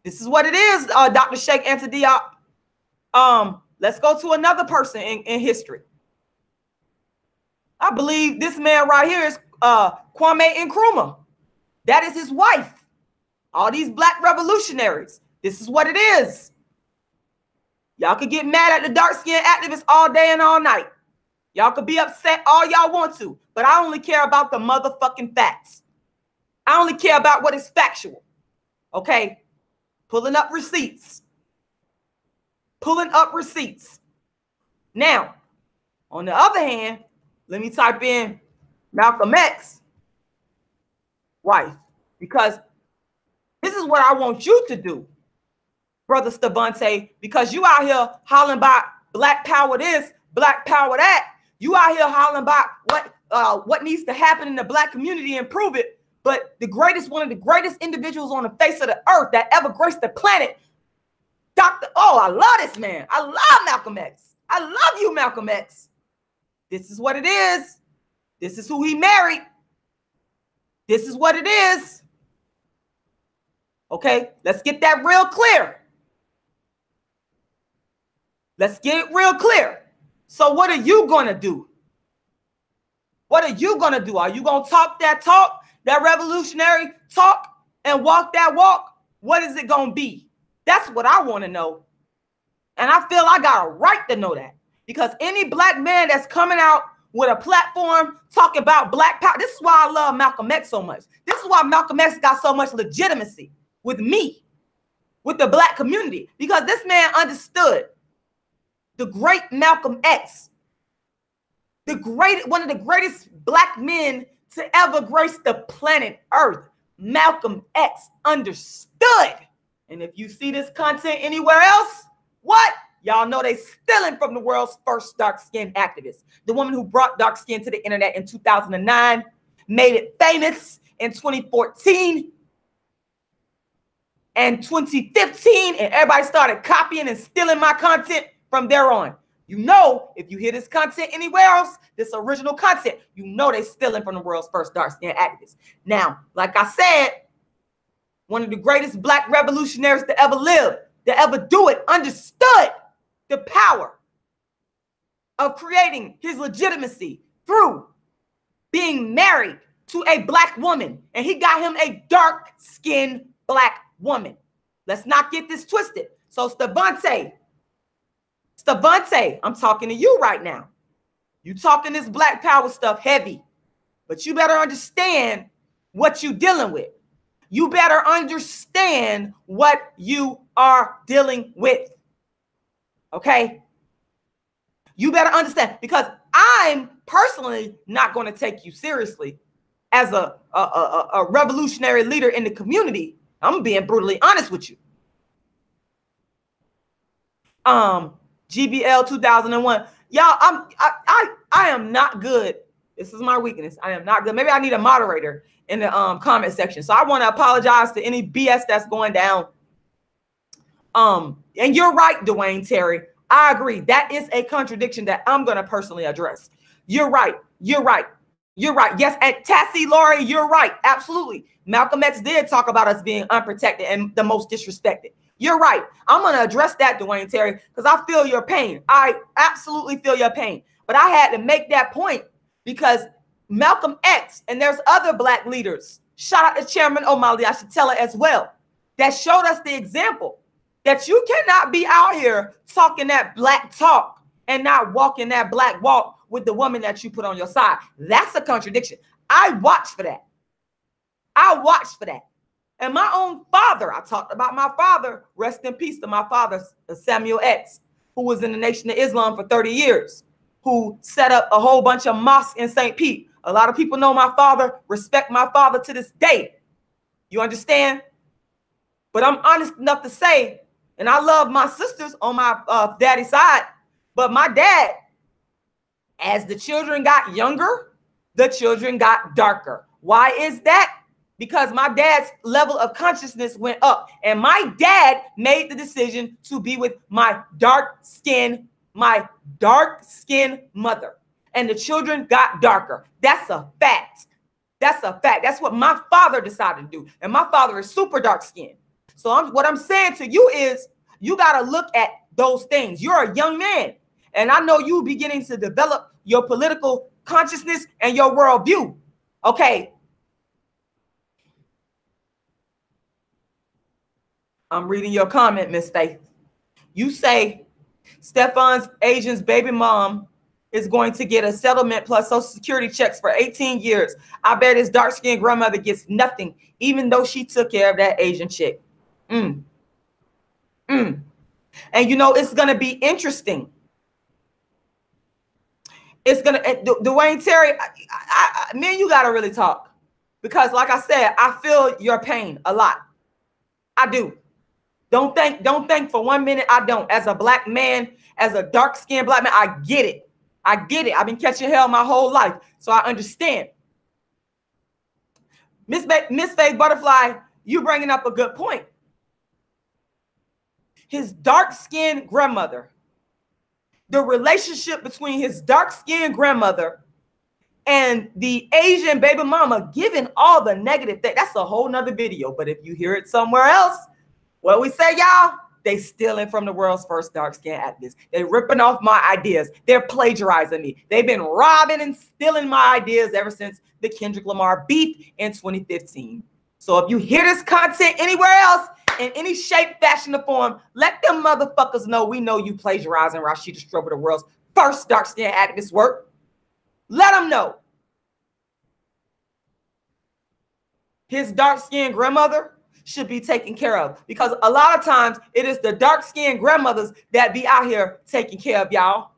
This is what it is, Dr. Sheikh Anta Diop. Let's go to another person in history. I believe this man right here is Kwame Nkrumah. That is his wife. All these black revolutionaries. This is what it is. Y'all could get mad at the dark-skinned activists all day and all night. Y'all could be upset all y'all want to, but I only care about the motherfucking facts. I only care about what is factual. Okay? Pulling up receipts. Pulling up receipts. Now, on the other hand, let me type in Malcolm X wife, because this is what I want you to do, Brother Stevonte, because you out here hollering about black power this, black power that. You out here hollering about what needs to happen in the black community and prove it. But one of the greatest individuals on the face of the earth that ever graced the planet, I love this man. I love Malcolm X. I love you, Malcolm X. This is what it is. This is who he married. This is what it is. Okay, let's get that real clear. Let's get it real clear. So what are you going to do? What are you going to do? Are you going to talk, that revolutionary talk, and walk that walk? What is it going to be? That's what I want to know. And I feel I got a right to know that, because any black man that's coming out with a platform talking about black power, this is why I love Malcolm X so much. This is why Malcolm X got so much legitimacy with me, with the black community, because this man understood. The great Malcolm X, one of the greatest black men to ever grace the planet Earth, Malcolm X understood. And if you see this content anywhere else, what? Y'all know they stealing from the world's first dark-skinned activist. The woman who brought dark skin to the internet in 2009, made it famous in 2014 and 2015, and everybody started copying and stealing my content from there on. You know, if you hear this content anywhere else, this original content, you know they stealing from the world's first dark-skinned activists. Now, like I said, one of the greatest black revolutionaries to ever live, to ever do it, understood the power of creating his legitimacy through being married to a black woman. And he got him a dark-skinned black woman. Let's not get this twisted. So Stevonte, I'm talking to you right now. You talking this black power stuff heavy, but you better understand what you dealing with. You better understand what you are dealing with. Okay? You better understand, because I'm personally not going to take you seriously as a revolutionary leader in the community. I'm being brutally honest with you. GBL 2001. Y'all, I am not good. This is my weakness. I am not good. Maybe I need a moderator in the comment section. So I want to apologize to any BS that's going down. And you're right, Dwayne Terry. I agree. That is a contradiction that I'm going to personally address. You're right. You're right. You're right. Yes, and Tassie Laurie, you're right. Absolutely. Malcolm X did talk about us being unprotected and the most disrespected. You're right. I'm going to address that, Dwayne Terry, because I feel your pain. I absolutely feel your pain. But I had to make that point because Malcolm X, and there's other black leaders, shout out to Chairman O'Malley, I should tell her as well, that showed us the example that you cannot be out here talking that black talk and not walking that black walk with the woman that you put on your side. That's a contradiction. I watched for that. I watched for that. And my own father, I talked about my father, rest in peace to my father, Samuel X, who was in the Nation of Islam for 30 years, who set up a whole bunch of mosques in St. Pete. A lot of people know my father, respect my father to this day. You understand? But I'm honest enough to say, and I love my sisters on my daddy's side, but my dad, as the children got younger, the children got darker. Why is that? because my dad's level of consciousness went up. And my dad made the decision to be with my dark-skinned mother. And the children got darker. That's a fact. That's a fact. That's what my father decided to do. And my father is super dark-skinned. So what I'm saying to you is, you got to look at those things. You're a young man. And I know you beginning to develop your political consciousness and your worldview. Okay. I'm reading your comment, Miss Faith. You say Stephon's Asian's baby mom is going to get a settlement plus Social Security checks for 18 years. I bet his dark-skinned grandmother gets nothing, even though she took care of that Asian chick. And you know, it's going to be interesting. It's going to, Dwayne Terry, me and you got to really talk. Because like I said, I feel your pain a lot. I do. Don't think for 1 minute I don't. As a black man, as a dark-skinned black man, I get it. I get it. I've been catching hell my whole life, so I understand. Miss Faith Butterfly, you bringing up a good point. His dark-skinned grandmother, the relationship between his dark-skinned grandmother and the Asian baby mama, giving all the negative things. That's a whole nother video. But if you hear it somewhere else, what we say, y'all, they stealing from the world's first dark-skinned activist. They're ripping off my ideas. They're plagiarizing me. They've been robbing and stealing my ideas ever since the Kendrick Lamar beef in 2015. So if you hear this content anywhere else, in any shape, fashion, or form, let them motherfuckers know we know you plagiarizing Rashida Strober, the world's first dark-skinned activist work. Let them know. His dark-skinned grandmother should be taken care of, because a lot of times it is the dark-skinned grandmothers that be out here taking care of y'all.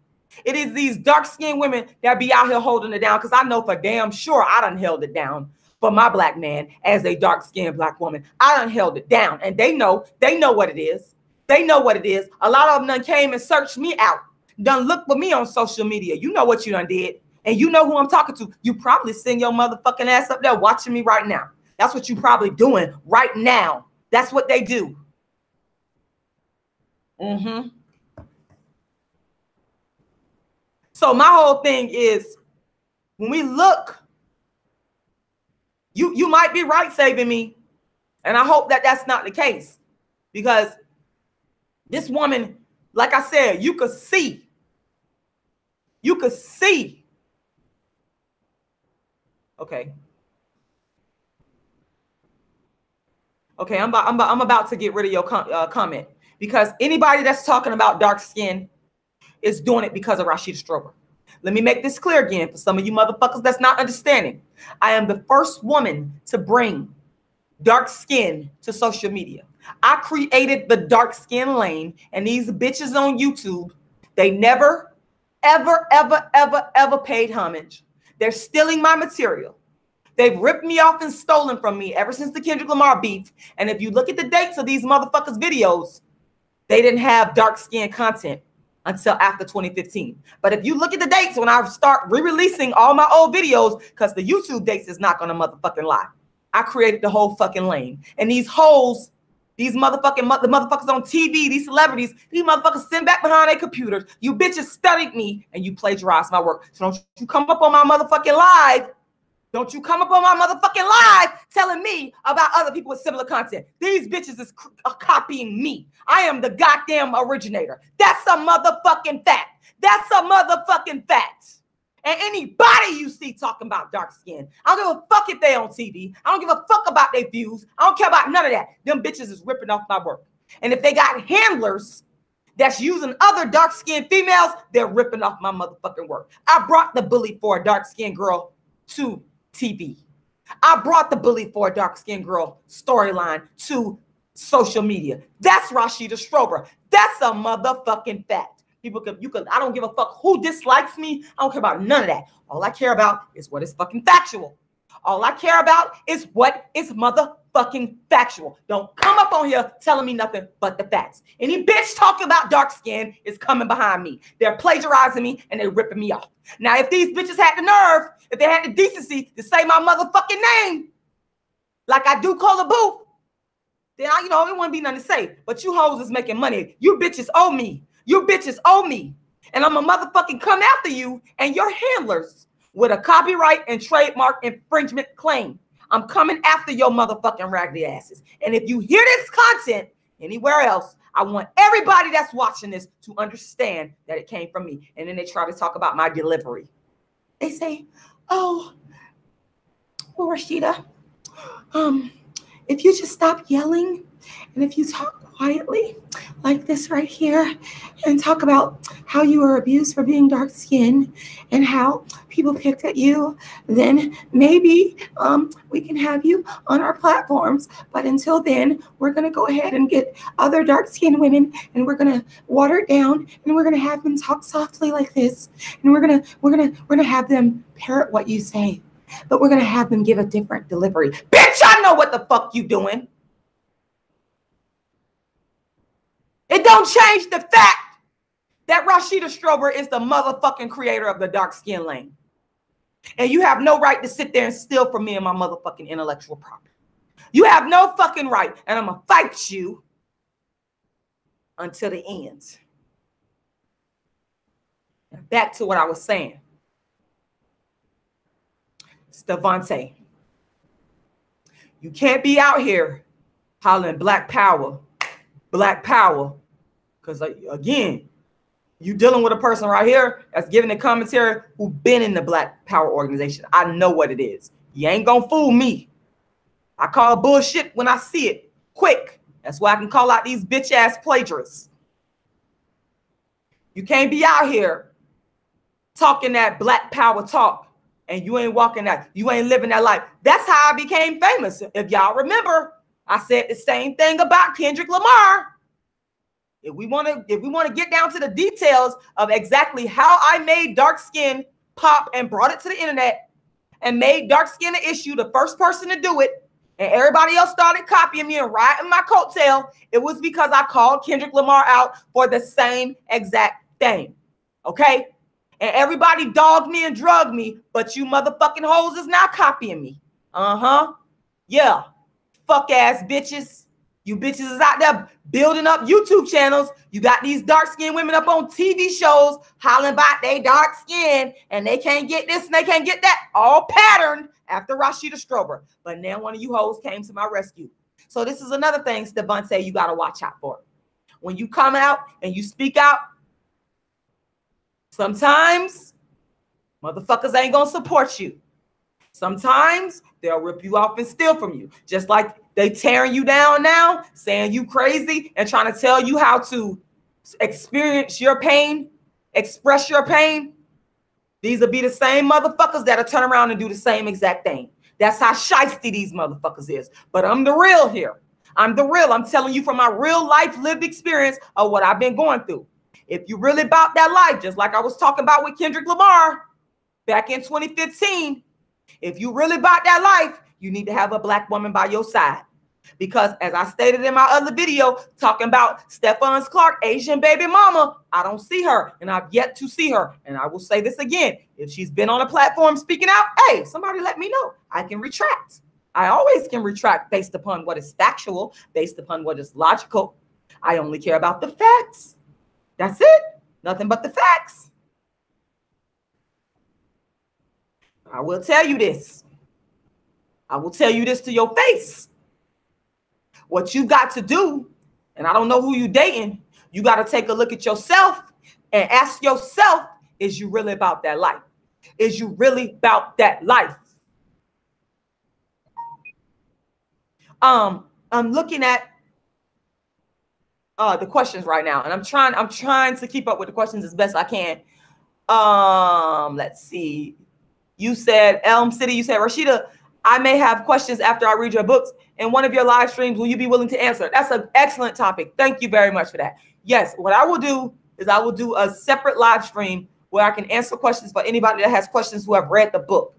It is these dark-skinned women that be out here holding it down, because I know for damn sure I done held it down for my black man as a dark-skinned black woman. I done held it down, and they know what it is. They know what it is. A lot of them done came and searched me out, done looked for me on social media. You know what you done did, and you know who I'm talking to. You probably sitting your motherfucking ass up there watching me right now. That's what you probably doing right now. That's what they do. So my whole thing is, when we look, you might be right saving me, and I hope that that's not the case, because this woman, like I said, you could see. Okay. Okay, I'm about to get rid of your comment, because anybody that's talking about dark skin is doing it because of Rashida Strober. Let me make this clear again for some of you motherfuckers that's not understanding. I am the first woman to bring dark skin to social media. I created the dark skin lane, and these bitches on YouTube, they never, ever, ever, ever, ever paid homage. They're stealing my material. They've ripped me off and stolen from me ever since the Kendrick Lamar beef. And if you look at the dates of these motherfuckers' videos, they didn't have dark skin content until after 2015. But if you look at the dates when I start re-releasing all my old videos, because the YouTube dates is not gonna motherfucking lie, I created the whole fucking lane. And these hoes, these the motherfuckers on TV, these celebrities, these motherfuckers sit back behind their computers. You bitches studied me and you plagiarized my work. So don't you come up on my motherfucking live. Don't you come up on my motherfucking live telling me about other people with similar content. These bitches is copying me. I am the goddamn originator. That's a motherfucking fact. That's a motherfucking fact. And anybody you see talking about dark skin, I don't give a fuck if they on TV. I don't give a fuck about their views. I don't care about none of that. Them bitches is ripping off my work. And if they got handlers that's using other dark-skinned females, they're ripping off my motherfucking work. I brought the bully for a dark-skinned girl to TV. I brought the bully for a dark-skinned girl storyline to social media. That's Rashida Strober. That's a motherfucking fact. I don't give a fuck who dislikes me. I don't care about none of that. All I care about is what is fucking factual. All I care about is what is motherfucking factual. Don't come up on here telling me nothing but the facts. Any bitch talking about dark skin is coming behind me. They're plagiarizing me and they're ripping me off. Now, if these bitches had the nerve, if they had the decency to say my motherfucking name, like I do Cola Booth, then I, it wouldn't be nothing to say. But you hoes is making money. You bitches owe me. You bitches owe me. And I'm a motherfucking come after you and your handlers with a copyright and trademark infringement claim. I'm coming after your motherfucking raggedy asses. And if you hear this content anywhere else, I want everybody that's watching this to understand that it came from me. And then they try to talk about my delivery. They say, oh, well, Rashida, if you just stop yelling and if you talk quietly like this right here and talk about how you were abused for being dark skinned and how people picked at you, then maybe we can have you on our platforms. But until then, we're going to go ahead and get other dark skinned women and we're going to water it down and we're going to have them talk softly like this. And we're going to have them parrot what you say, but we're going to have them give a different delivery. Bitch, I know what the fuck you doing. It don't change the fact that Rashida Strober is the motherfucking creator of the dark skin lane. And you have no right to sit there and steal from me and my motherfucking intellectual property. You have no fucking right. And I'm going to fight you until the end. Now back to what I was saying. Stevonte, you can't be out here hollering black power. Black power, because again, you dealing with a person right here that's giving the commentary who been in the Black Power organization. I know what it is. You ain't gonna fool me. I call bullshit when I see it, quick. That's why I can call out these bitch ass plagiarists. You can't be out here talking that Black Power talk and you ain't walking that, you ain't living that life. That's how I became famous. If y'all remember, I said the same thing about Kendrick Lamar. If we want to get down to the details of exactly how I made dark skin pop and brought it to the internet and made dark skin an issue, the first person to do it, and everybody else started copying me and riding my coattail, it was because I called Kendrick Lamar out for the same exact thing. Okay? And everybody dogged me and drugged me, but you motherfucking hoes is not copying me. Uh-huh. Yeah. Fuck ass bitches. You bitches is out there building up YouTube channels. You got these dark-skinned women up on TV shows hollering about they dark skin and they can't get this and they can't get that. All patterned after Rashida Strober. But now one of you hoes came to my rescue. So this is another thing, Stevonte, you got to watch out for. When you come out and you speak out, sometimes motherfuckers ain't going to support you. Sometimes they'll rip you off and steal from you. Just like they tearing you down now, saying you crazy and trying to tell you how to experience your pain, express your pain. These will be the same motherfuckers that'll turn around and do the same exact thing. That's how shiesty these motherfuckers is. But I'm the real here. I'm the real. I'm telling you from my real life lived experience of what I've been going through. If you really about that life, just like I was talking about with Kendrick Lamar back in 2015, if you really about that life, you need to have a black woman by your side. Because as I stated in my other video, talking about Stephon Clark, Asian baby mama, I don't see her and I've yet to see her. And I will say this again. If she's been on a platform speaking out, hey, somebody let me know. I can retract. I always can retract based upon what is factual, based upon what is logical. I only care about the facts. That's it. Nothing but the facts. I will tell you this. I will tell you this to your face. What you got to do, and I don't know who you dating, you got to take a look at yourself and ask yourself, is you really about that life? Is you really about that life? I'm looking at the questions right now, and I'm trying to keep up with the questions as best I can. Let's see. You said Elm City, you said, Rashida, I may have questions after I read your books in one of your live streams. Will you be willing to answer? That's an excellent topic. Thank you very much for that. Yes, what I will do is I will do a separate live stream where I can answer questions for anybody that has questions who have read the book.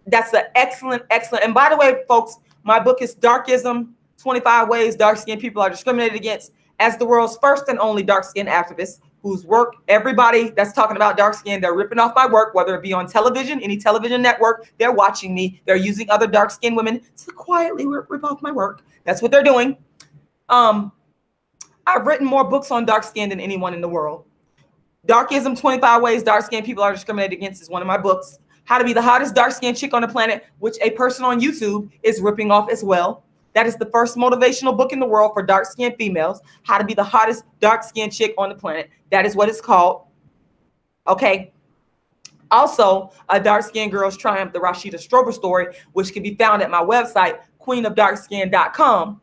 That's an excellent. And by the way, folks, my book is Darkism, 25 Ways Dark-Skinned People Are Discriminated Against. as the world's first and only dark-skinned activist whose work everybody that's talking about dark skin, they're ripping off my work, whether it be on television, any television network, they're watching me. They're using other dark-skinned women to quietly rip off my work. That's what they're doing. I've written more books on dark skin than anyone in the world. Darkism, 25 Ways Dark-Skinned People Are Discriminated Against is one of my books. How to Be the Hottest Dark-Skinned Chick on the Planet, which a person on YouTube is ripping off as well. That is the first motivational book in the world for dark-skinned females. How to Be the Hottest Dark-Skinned Chick on the Planet. That is what it's called. Okay. Also, A Dark-Skinned Girl's Triumph, the Rashida Strober story, which can be found at my website, queenofdarkskin.com.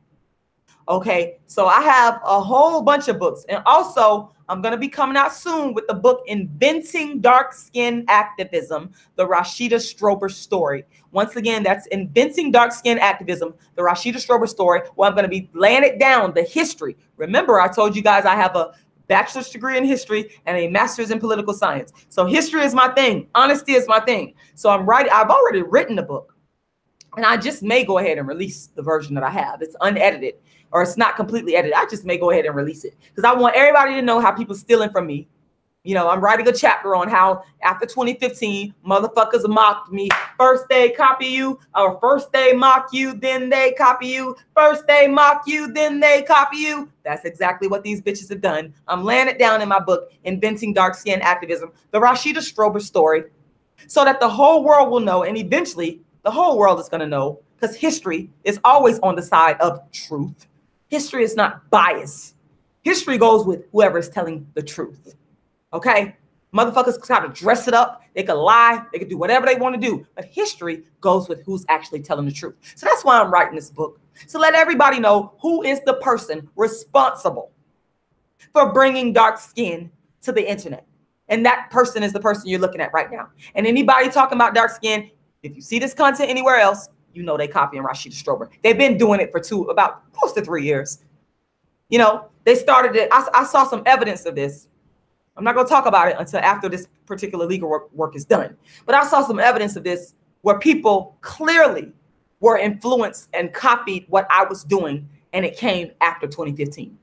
Okay, so I have a whole bunch of books. And also, I'm going to be coming out soon with the book Inventing Dark Skin Activism, the Rashida Strober story. Once again, that's Inventing Dark Skin Activism, the Rashida Strober story, where I'm going to be laying it down, the history. Remember, I told you guys I have a bachelor's degree in history and a master's in political science. So history is my thing. Honesty is my thing. So I've already written the book. And I just may go ahead and release the version that I have. It's unedited, or it's not completely edited. I just may go ahead and release it because I want everybody to know how people stealing from me. You know, I'm writing a chapter on how after 2015, motherfuckers mocked me. First they copy you, or first they mock you, then they copy you. First they mock you, then they copy you. That's exactly what these bitches have done. I'm laying it down in my book, Inventing Dark Skin Activism, the Rashida Strober story, so that the whole world will know, and eventually the whole world is going to know, because history is always on the side of truth. History is not biased. History goes with whoever is telling the truth. Okay? Motherfuckers try to dress it up. They could lie. They could do whatever they want to do. But history goes with who's actually telling the truth. So that's why I'm writing this book. So let everybody know who is the person responsible for bringing dark skin to the internet. And that person is the person you're looking at right now. And anybody talking about dark skin, if you see this content anywhere else, you know they copying Rashida Strober. They've been doing it for about close to 3 years. You know, they started it. I saw some evidence of this. I'm not going to talk about it until after this particular legal work is done. But I saw some evidence of this where people clearly were influenced and copied what I was doing, and it came after 2015.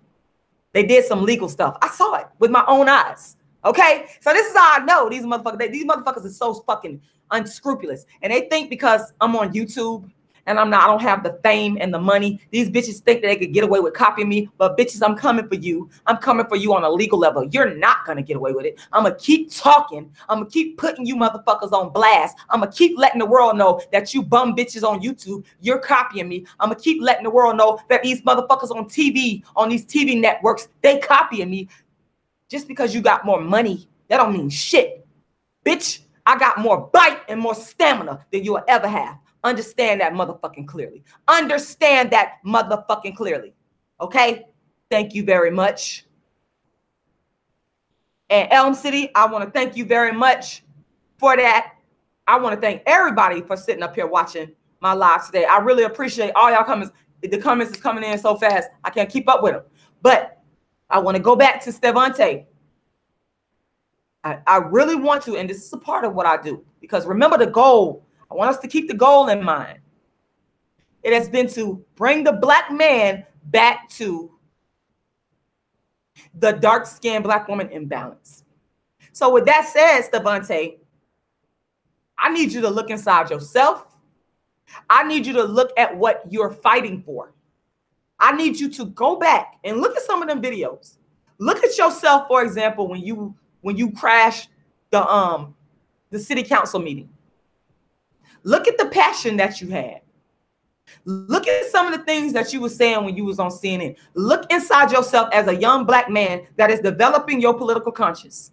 They did some legal stuff. I saw it with my own eyes. Okay? So this is how I know these motherfuckers are so fucking unscrupulous. And they think because I'm on YouTube and I don't have the fame and the money, these bitches think that they could get away with copying me. But bitches, I'm coming for you. I'm coming for you on a legal level. You're not going to get away with it. I'm going to keep talking. I'm going to keep putting you motherfuckers on blast. I'm going to keep letting the world know that you bum bitches on YouTube, you're copying me. I'm going to keep letting the world know that these motherfuckers on TV, on these TV networks, they copying me. Just because you got more money, that don't mean shit. Bitch, I got more bite and more stamina than you'll ever have. Understand that motherfucking clearly. Understand that motherfucking clearly. Okay? Thank you very much. And Elm City, I want to thank you very much for that. I want to thank everybody for sitting up here watching my live today. I really appreciate all y'all comments. The comments is coming in so fast, I can't keep up with them. But I want to go back to Stevonte. I really want to, and this is a part of what I do, because remember the goal. I want us to keep the goal in mind. It has been to bring the black man back to the dark-skinned black woman imbalance. So with that said, Stevonte, I need you to look inside yourself. I need you to look at what you're fighting for. I need you to go back and look at some of them videos. Look at yourself, for example, when you crashed the city council meeting. Look at the passion that you had. Look at some of the things that you were saying when you was on CNN. Look inside yourself as a young black man that is developing your political conscience.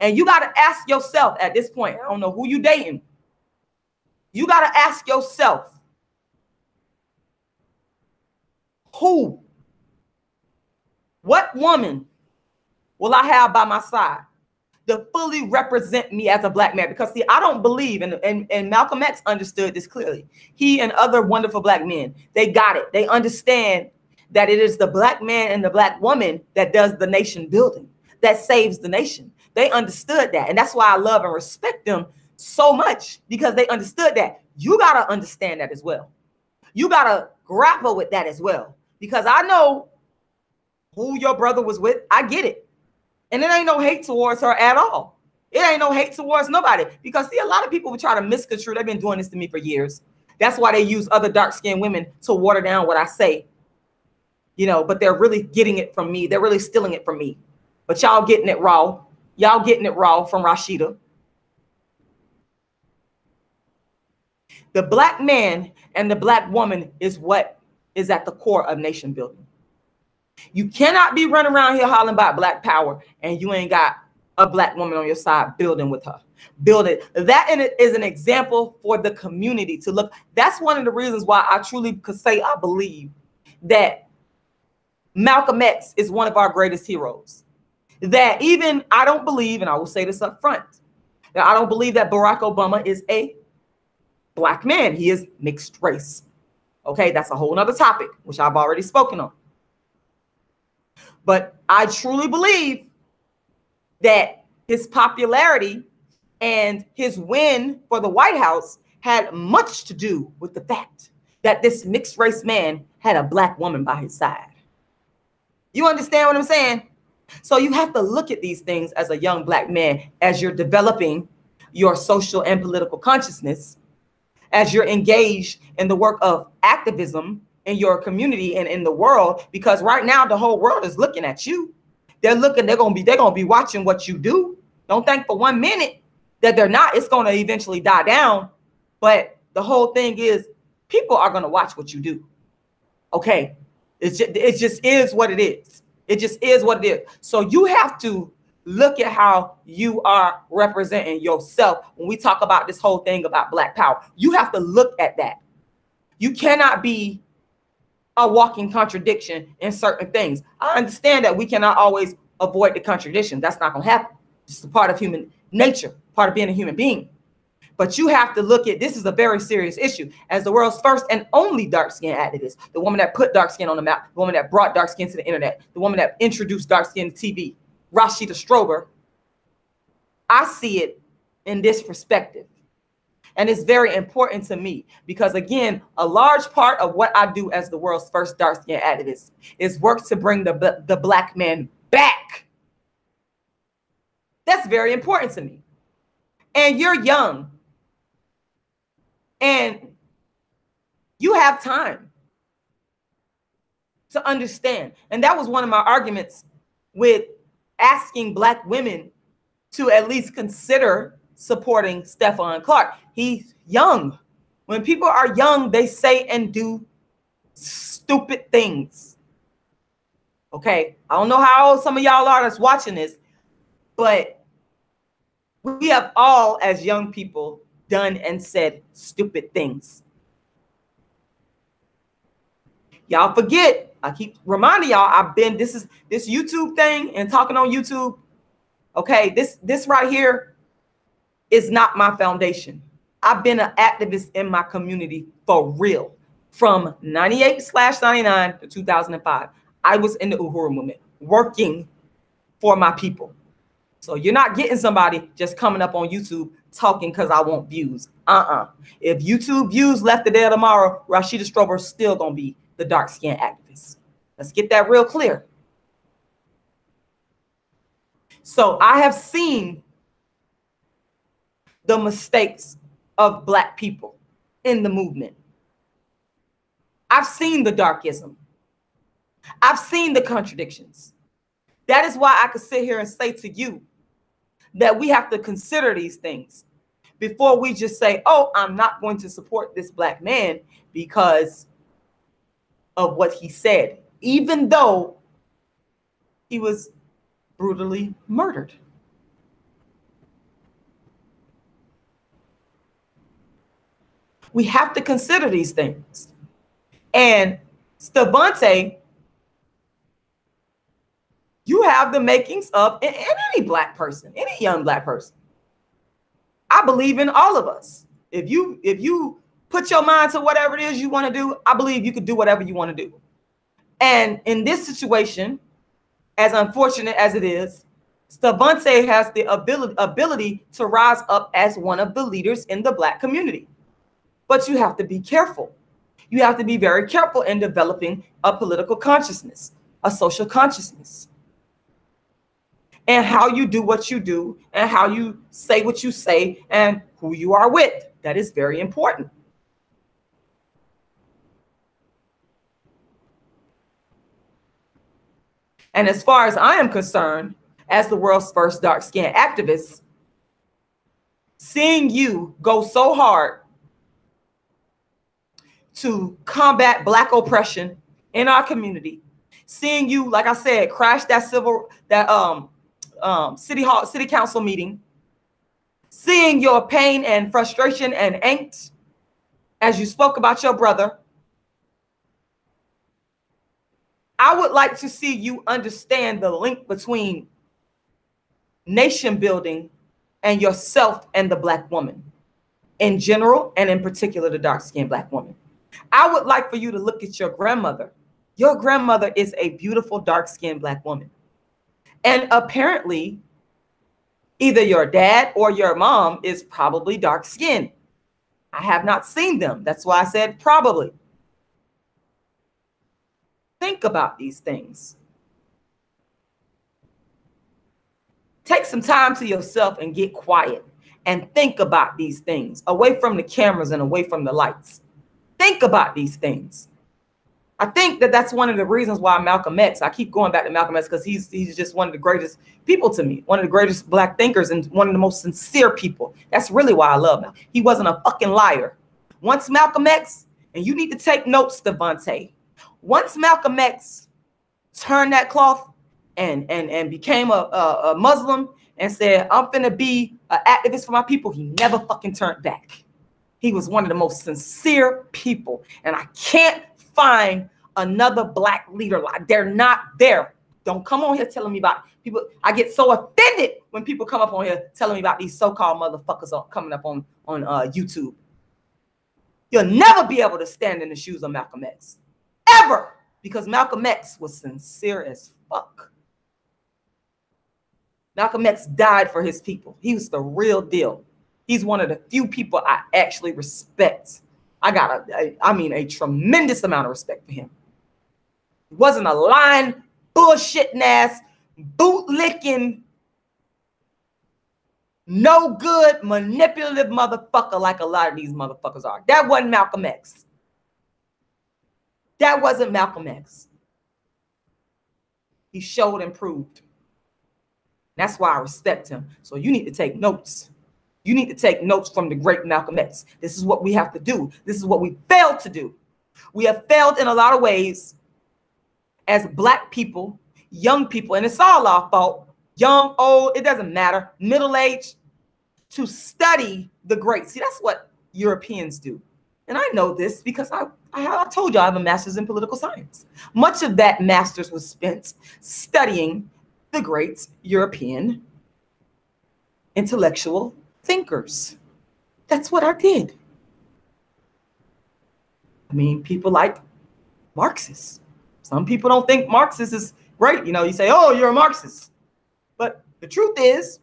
And you got to ask yourself at this point, I don't know who you dating. You got to ask yourself, what woman will I have by my side to fully represent me as a black man? Because see, I don't believe, and Malcolm X understood this clearly. He and other wonderful black men, they got it. They understand that it is the black man and the black woman that does the nation building, that saves the nation. They understood that. And that's why I love and respect them so much, because they understood that. You got to understand that as well. You got to grapple with that as well. Because I know who your brother was with. I get it. And it ain't no hate towards her at all. It ain't no hate towards nobody. Because see, a lot of people would try to misconstrue. They've been doing this to me for years. That's why they use other dark-skinned women to water down what I say. You know, but they're really getting it from me. They're really stealing it from me. But y'all getting it raw. Y'all getting it raw from Rashida. The black man and the black woman is what is at the core of nation building. You cannot be running around here hollering about black power and you ain't got a black woman on your side building with her. Build it. That is an example for the community to look. That's one of the reasons why I truly could say I believe that Malcolm X is one of our greatest heroes. That even I don't believe, and I will say this up front, that I don't believe that Barack Obama is a black man. He is mixed race. Okay, that's a whole nother topic, which I've already spoken on. But I truly believe that his popularity and his win for the White House had much to do with the fact that this mixed race man had a black woman by his side. You understand what I'm saying? So you have to look at these things as a young black man, as you're developing your social and political consciousness, as you're engaged in the work of activism in your community and in the world, because right now the whole world is looking at you. They're gonna be watching what you do. Don't think for 1 minute that they're not. It's gonna eventually die down. But the whole thing is people are gonna watch what you do. Okay. It just is what it is. It just is what it is. So you have to look at how you are representing yourself when we talk about this whole thing about black power. You have to look at that. You cannot be a walking contradiction in certain things. I understand that we cannot always avoid the contradiction. That's not going to happen. It's a part of human nature, part of being a human being. But you have to look at, this is a very serious issue. As the world's first and only dark skin activist, the woman that put dark skin on the map, the woman that brought dark skin to the internet, the woman that introduced dark skin to TV, Rashida Strober, I see it in this perspective. And it's very important to me because, again, a large part of what I do as the world's first dark skin activist is work to bring the black man back. That's very important to me. And you're young. And you have time to understand. And that was one of my arguments with asking black women to at least consider supporting Stephon Clark. He's young. When people are young, they say and do stupid things. Okay, I don't know how old some of y'all are that's watching this, but we have all, as young people, done and said stupid things. Y'all forget, I keep reminding y'all, I've been, this YouTube thing and talking on YouTube. Okay, this right here is not my foundation. I've been an activist in my community for real. From 98/99 to 2005, I was in the Uhuru movement, working for my people. So you're not getting somebody just coming up on YouTube talking because I want views. If YouTube views left today or tomorrow, Rashida Strober is still going to be the dark-skinned activist. Let's get that real clear. So I have seen the mistakes of black people in the movement. I've seen the darkism. I've seen the contradictions. That is why I could sit here and say to you that we have to consider these things before we just say, oh, I'm not going to support this black man because of what he said, even though he was brutally murdered. We have to consider these things. And Stevonte, you have the makings of any black person, any young black person. I believe in all of us. If you put your mind to whatever it is you want to do, I believe you could do whatever you want to do. And in this situation, as unfortunate as it is, Stevonte has the ability to rise up as one of the leaders in the black community. But you have to be careful. You have to be very careful in developing a political consciousness. a social consciousness. And how you do what you do, and how you say what you say, and who you are with. That is very important. And as far as I am concerned, as the world's first dark-skinned activist, seeing you go so hard to combat Black oppression in our community, seeing you, like I said, crash that city council meeting, seeing your pain and frustration and angst as you spoke about your brother, I would like to see you understand the link between nation building and yourself and the Black woman in general, and in particular, the dark-skinned Black woman. I would like for you to look at your grandmother. Your grandmother is a beautiful dark-skinned Black woman. And apparently, either your dad or your mom is probably dark-skinned. I have not seen them. That's why I said probably. Think about these things. Take some time to yourself and get quiet and think about these things, away from the cameras and away from the lights. Think about these things. I think that that's one of the reasons why Malcolm X, I keep going back to Malcolm X, because he's just one of the greatest people to me, one of the greatest Black thinkers and one of the most sincere people. That's really why I love him. He wasn't a fucking liar. Once Malcolm X, and you need to take notes, Stevonte, once Malcolm X turned that cloth and became a Muslim and said, I'm finna be an activist for my people, he never fucking turned back. He was one of the most sincere people. And I can't find another Black leader. Like, they're not there. Don't come on here telling me about people. I get so offended when people come up on here telling me about these so-called motherfuckers coming up on YouTube. You'll never be able to stand in the shoes of Malcolm X. Ever. Because Malcolm X was sincere as fuck. Malcolm X died for his people. He was the real deal. He's one of the few people I actually respect. I got a tremendous amount of respect for him. He wasn't a lying, bullshitting ass, bootlicking, no good, manipulative motherfucker like a lot of these motherfuckers are. That wasn't Malcolm X. That wasn't Malcolm X. He showed and proved. That's why I respect him. So you need to take notes. You need to take notes from the great Malcolm X. This is what we have to do. This is what we failed to do. We have failed in a lot of ways as Black people, young people, and it's all our fault. Young, old, it doesn't matter. Middle-aged, to study the greats. See, that's what Europeans do. And I know this because I told you I have a master's in political science. Much of that master's was spent studying the great European intellectual thinkers. That's what I did. I mean, people like Marxists. Some people don't think Marxist is great. You know, you say, oh, you're a Marxist. But the truth is,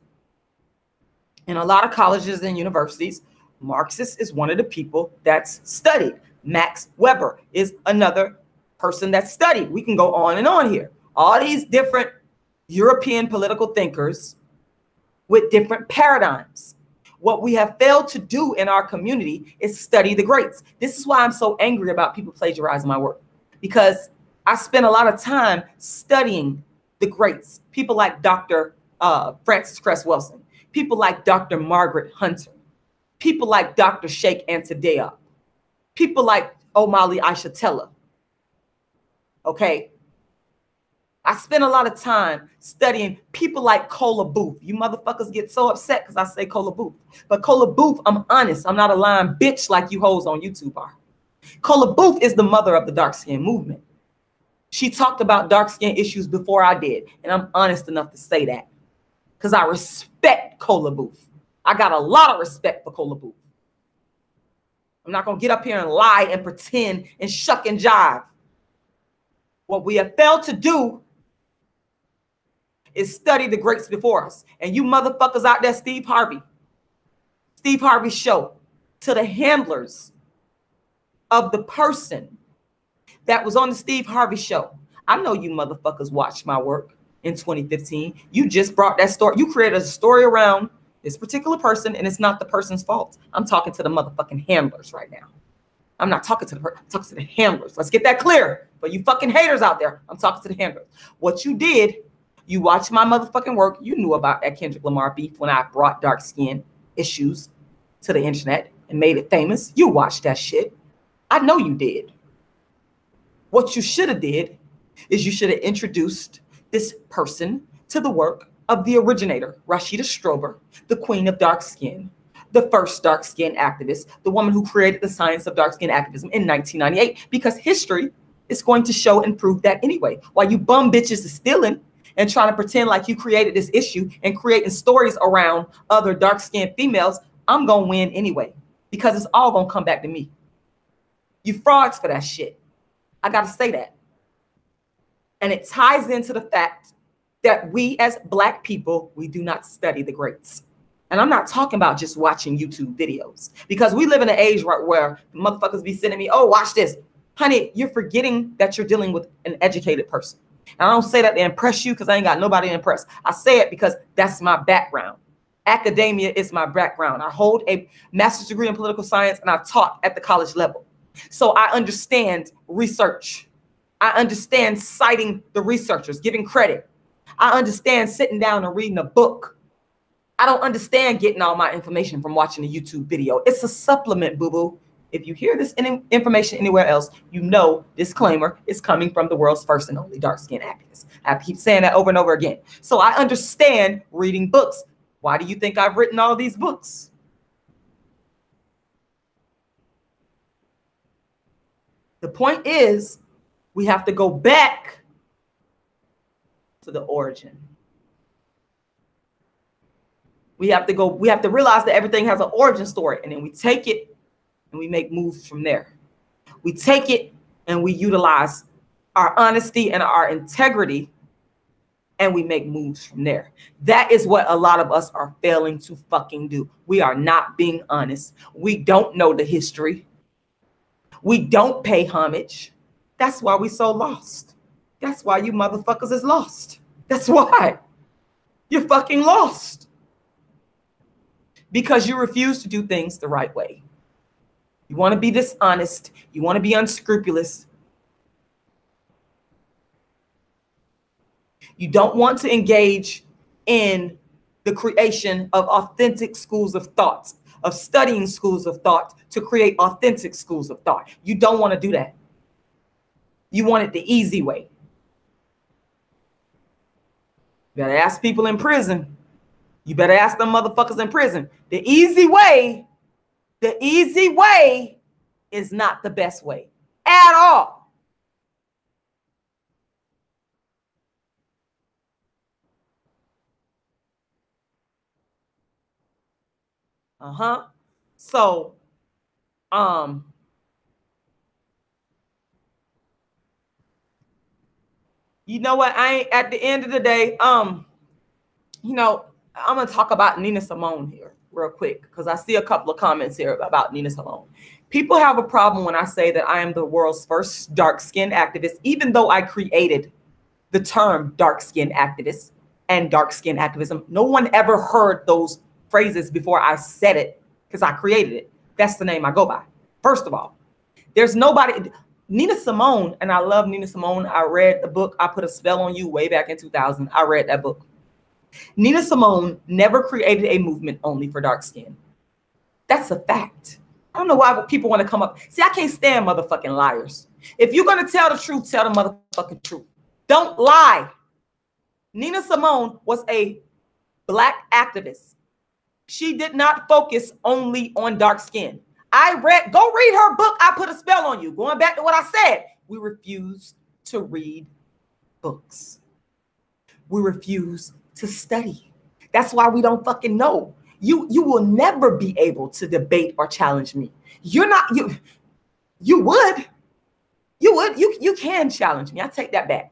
in a lot of colleges and universities, Marxist is one of the people that's studied. Max Weber is another person that's studied. We can go on and on here. All these different European political thinkers with different paradigms. What we have failed to do in our community is study the greats. This is why I'm so angry about people plagiarizing my work, because I spent a lot of time studying the greats. People like Dr. Frances Cress Welsing, people like Dr. Margaret Hunter, people like Dr. Sheikh Anta Diop, people like Omali Aisha Teller. Okay. I spent a lot of time studying people like Cola Booth. You motherfuckers get so upset because I say Cola Booth. But Cola Booth, I'm honest. I'm not a lying bitch like you hoes on YouTube are. Cola Booth is the mother of the dark skin movement. She talked about dark skin issues before I did. And I'm honest enough to say that. Because I respect Cola Booth. I got a lot of respect for Cola Booth. I'm not going to get up here and lie and pretend and shuck and jive. What we have failed to do is study the greats before us. And you motherfuckers out there, Steve Harvey's show, to the handlers of the person that was on the Steve Harvey show. I know you motherfuckers watched my work in 2015. You just brought that story. You created a story around this particular person, and it's not the person's fault. I'm talking to the motherfucking handlers right now. I'm not talking to the person. I'm talking to the handlers. Let's get that clear. But you fucking haters out there, I'm talking to the handlers. What you did, you watched my motherfucking work. You knew about that Kendrick Lamar beef when I brought dark skin issues to the internet and made it famous. You watched that shit. I know you did. What you should have did is you should have introduced this person to the work of the originator, Rashida Strober, the queen of dark skin, the first dark skin activist, the woman who created the science of dark skin activism in 1998, because history is going to show and prove that anyway. While you bum bitches is stealing and trying to pretend like you created this issue and creating stories around other dark skinned females, I'm going to win anyway, because it's all going to come back to me. You frauds for that shit. I got to say that. And it ties into the fact that we as Black people, we do not study the greats. And I'm not talking about just watching YouTube videos, because we live in an age right where motherfuckers be sending me, oh, watch this. Honey, you're forgetting that you're dealing with an educated person. And I don't say that to impress you, because I ain't got nobody to impress. I say it because that's my background. Academia is my background. I hold a master's degree in political science, and I've taught at the college level. So I understand research. I understand citing the researchers, giving credit. I understand sitting down and reading a book. I don't understand getting all my information from watching a YouTube video. It's a supplement, boo-boo. If you hear this information anywhere else, you know, disclaimer, is coming from the world's first and only dark-skinned activist. I have to keep saying that over and over again. So I understand reading books. Why do you think I've written all these books? The point is, we have to go back to the origin. We have to realize that everything has an origin story, and then we take it and we make moves from there. We take it and we utilize our honesty and our integrity, and we make moves from there. That is what a lot of us are failing to fucking do. We are not being honest. We don't know the history. We don't pay homage. That's why we so lost. That's why you motherfuckers is lost. That's why. You're fucking lost. Because you refuse to do things the right way. You want to be dishonest. You want to be unscrupulous. You don't want to engage in the creation of authentic schools of thought, of studying schools of thought to create authentic schools of thought. You don't want to do that. You want it the easy way. You better ask people in prison. You better ask them motherfuckers in prison. The easy way is not the best way at all. So, you know what? At the end of the day, you know, I'm going to talk about Nina Simone here real quick, because I see a couple of comments here about Nina Simone. People have a problem when I say that I am the world's first dark-skinned activist, even though I created the term dark-skinned activist and dark-skinned activism. No one ever heard those phrases before I said it, because I created it. That's the name I go by. First of all, there's nobody. Nina Simone, and I love Nina Simone. I read the book, I Put a Spell on You, way back in 2000. I read that book. Nina Simone never created a movement only for dark skin. That's a fact. I don't know why people want to come up. See, I can't stand motherfucking liars. If you're going to tell the truth, tell the motherfucking truth. Don't lie. Nina Simone was a Black activist. She did not focus only on dark skin. Go read her book, I Put a Spell on You. Going back to what I said, we refuse to read books. We refuse to study. That's why we don't fucking know. You will never be able to debate or challenge me. You can challenge me. I take that back.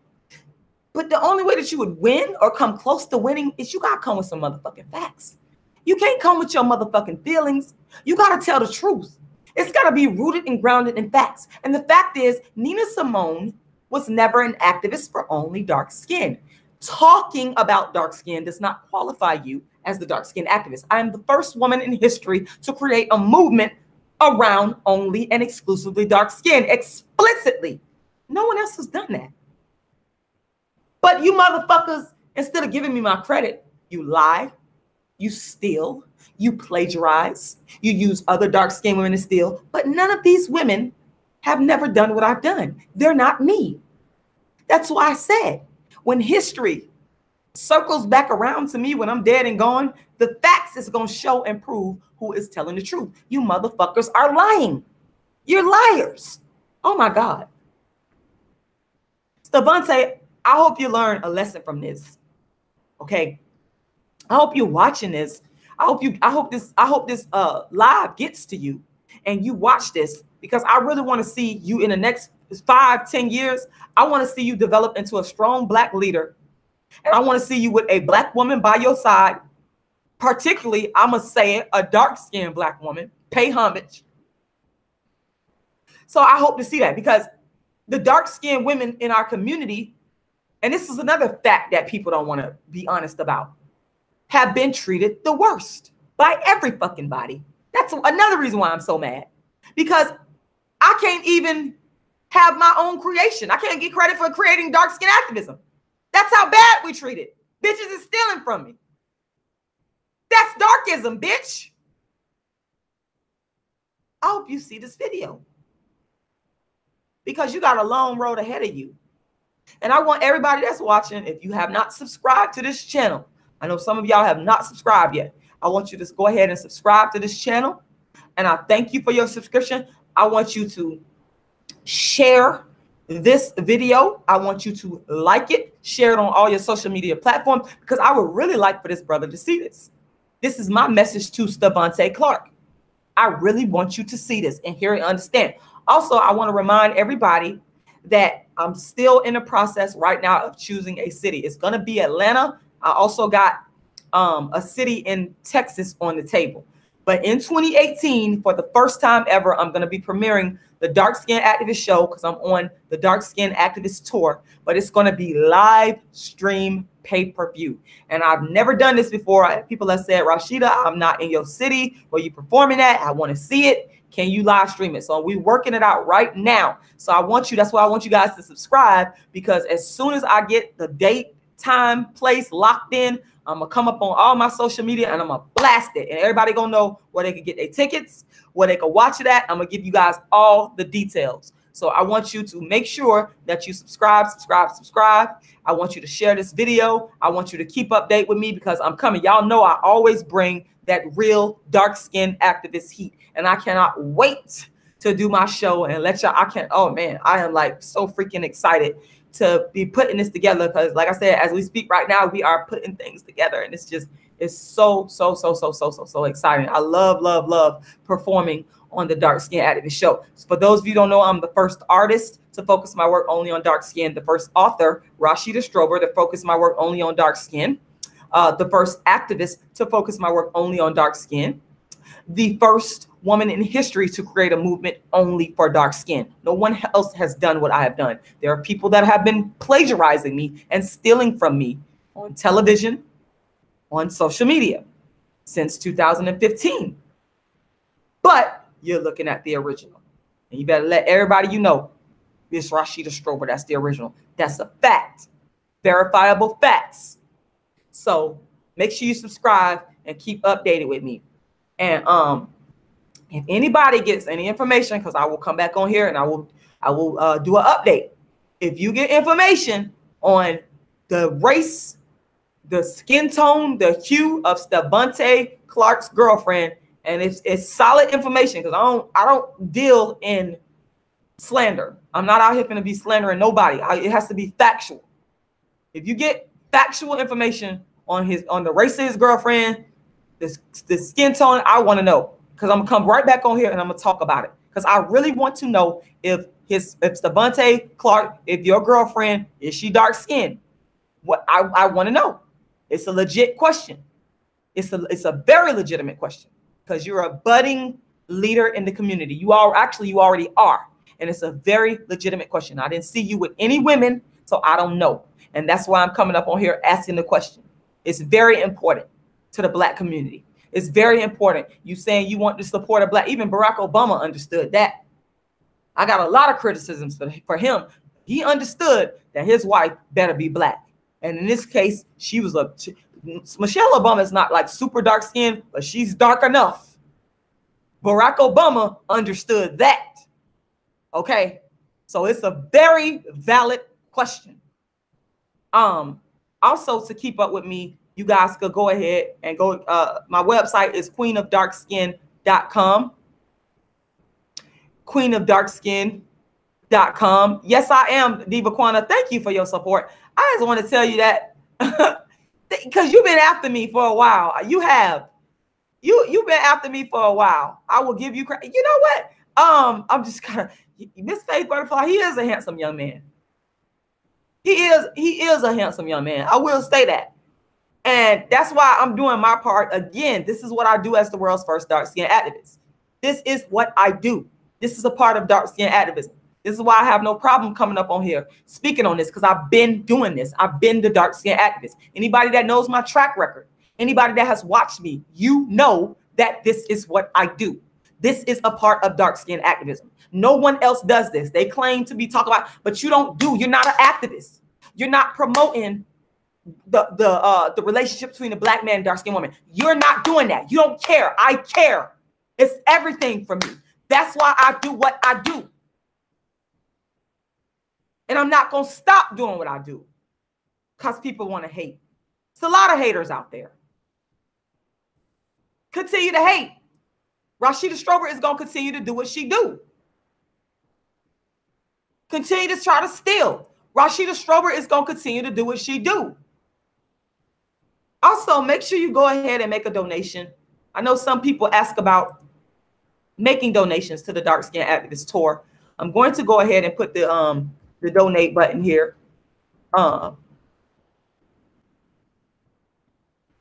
But the only way that you would win or come close to winning is you gotta come with some motherfucking facts. You can't come with your motherfucking feelings. You gotta tell the truth. It's gotta be rooted and grounded in facts. And the fact is, Nina Simone was never an activist for only dark skin. Talking about dark skin does not qualify you as the dark skin activist. I am the first woman in history to create a movement around only and exclusively dark skin, explicitly. No one else has done that. But you motherfuckers, instead of giving me my credit, you lie, you steal, you plagiarize, you use other dark skinned women to steal. But none of these women have never done what I've done. They're not me. That's why I said, when history circles back around to me when I'm dead and gone, the facts is going to show and prove who is telling the truth. You motherfuckers are lying. You're liars. Oh my God. Stevonte, I hope you learn a lesson from this. Okay. I hope you're watching this. I hope this live gets to you and you watch this, because I really want to see you in the next 5-10 years. I want to see you develop into a strong Black leader. And I want to see you with a Black woman by your side, particularly, I'm going to say it, a dark-skinned Black woman. Pay homage. So I hope to see that, because the dark-skinned women in our community, and this is another fact that people don't want to be honest about, have been treated the worst by every fucking body. That's another reason why I'm so mad, because I can't even have my own creation. I can't get credit for creating dark skin activism. That's how bad we treat it. Bitches is stealing from me. That's darkism, bitch. I hope you see this video, because you got a long road ahead of you. And I want everybody that's watching, if you have not subscribed to this channel, I know some of y'all have not subscribed yet. I want you to go ahead and subscribe to this channel. And I thank you for your subscription. I want you to share this video. I want you to like it, share it on all your social media platforms, because I would really like for this brother to see this. This is my message to Stephon Clark. I really want you to see this and hear and understand. Also, I want to remind everybody that I'm still in the process right now of choosing a city. It's going to be Atlanta. I also got a city in Texas on the table. But in 2018, for the first time ever, I'm going to be premiering the Dark Skin Activist show, because I'm on the Dark Skin Activist tour. But it's going to be live stream pay-per-view. And I've never done this before. People have said, Rashida, I'm not in your city where you're performing at. I want to see it. Can you live stream it? So we're working it out right now. So that's why I want you guys to subscribe, because as soon as I get the date, time, place locked in, I'm going to come up on all my social media and I'm going to blast it. And everybody going to know where they can get their tickets, where they can watch it at. I'm going to give you guys all the details. So I want you to make sure that you subscribe. I want you to share this video. I want you to keep update with me, because I'm coming. Y'all know I always bring that real dark skin activist heat. And I cannot wait to do my show and let y'all, oh man, I am like so freaking excited to be putting this together, because like I said, as we speak right now, we are putting things together, and it's so exciting. I love performing on the Dark Skin Activist show. So for those of you who don't know, I'm the first artist to focus my work only on dark skin, the first author, Rashida Strober, to focus my work only on dark skin, the first activist to focus my work only on dark skin, the first woman in history to create a movement only for dark skin. No one else has done what I have done. There are people that have been plagiarizing me and stealing from me on television, on social media since 2015. But you're looking at the original. And you better let everybody you know, this Rashida Strober, that's the original. That's a fact. Verifiable facts. So make sure you subscribe and keep updated with me. And if anybody gets any information, because I will come back on here and I will do an update. If you get information on the race, the skin tone, the hue of Stevonte Clark's girlfriend, and it's solid information, because I don't deal in slander. I'm not out here going to be slandering nobody. It has to be factual. If you get factual information on the race of his girlfriend, the skin tone, I want to know, because I'm gonna come right back on here and I'm gonna talk about it, because I really want to know if Stevonte Clark, if your girlfriend, is she dark skinned? What I want to know. It's a legit question. It's a very legitimate question, because you're a budding leader in the community. You already are, And it's a very legitimate question. I didn't see you with any women, so I don't know. And that's why I'm coming up on here asking the question. It's very important to the Black community. It's very important. You saying you want to support a Black, even Barack Obama understood that. I got a lot of criticisms for him. He understood that his wife better be Black. And in this case, she was Michelle Obama is not like super dark skinned, but she's dark enough. Barack Obama understood that. Okay. So it's a very valid question. Also, to keep up with me, you guys could go ahead and go. My website is queenofdarkskin.com. Queenofdarkskin.com. Yes, I am Diva Quana. Thank you for your support. I just want to tell you that because you've been after me for a while. You have. You've been after me for a while. I will give you credit. You know what? I'm just kind of Miss Faith Butterfly. He is a handsome young man. He is a handsome young man. I will say that. And that's why I'm doing my part. Again, this is what I do as the world's first dark skin activist. This is what I do. This is a part of dark skin activism. This is why I have no problem coming up on here speaking on this, because I've been doing this. I've been the dark skin activist. Anybody that knows my track record, anybody that has watched me, you know that this is what I do. This is a part of dark skin activism. No one else does this. They claim to be talking about, but you don't do. You're not an activist. You're not promoting the relationship between a Black man and dark skinned woman. You're not doing that. You don't care. I care. It's everything for me. That's why I do what I do. And I'm not going to stop doing what I do because people want to hate. It's a lot of haters out there. Continue to hate. Rashida Strober is going to continue to do what she do. Continue to try to steal. Rashida Strober is going to continue to do what she do. Also, make sure you go ahead and make a donation. I know some people ask about making donations to the Dark Skin Activist Tour. I'm going to go ahead and put the donate button here.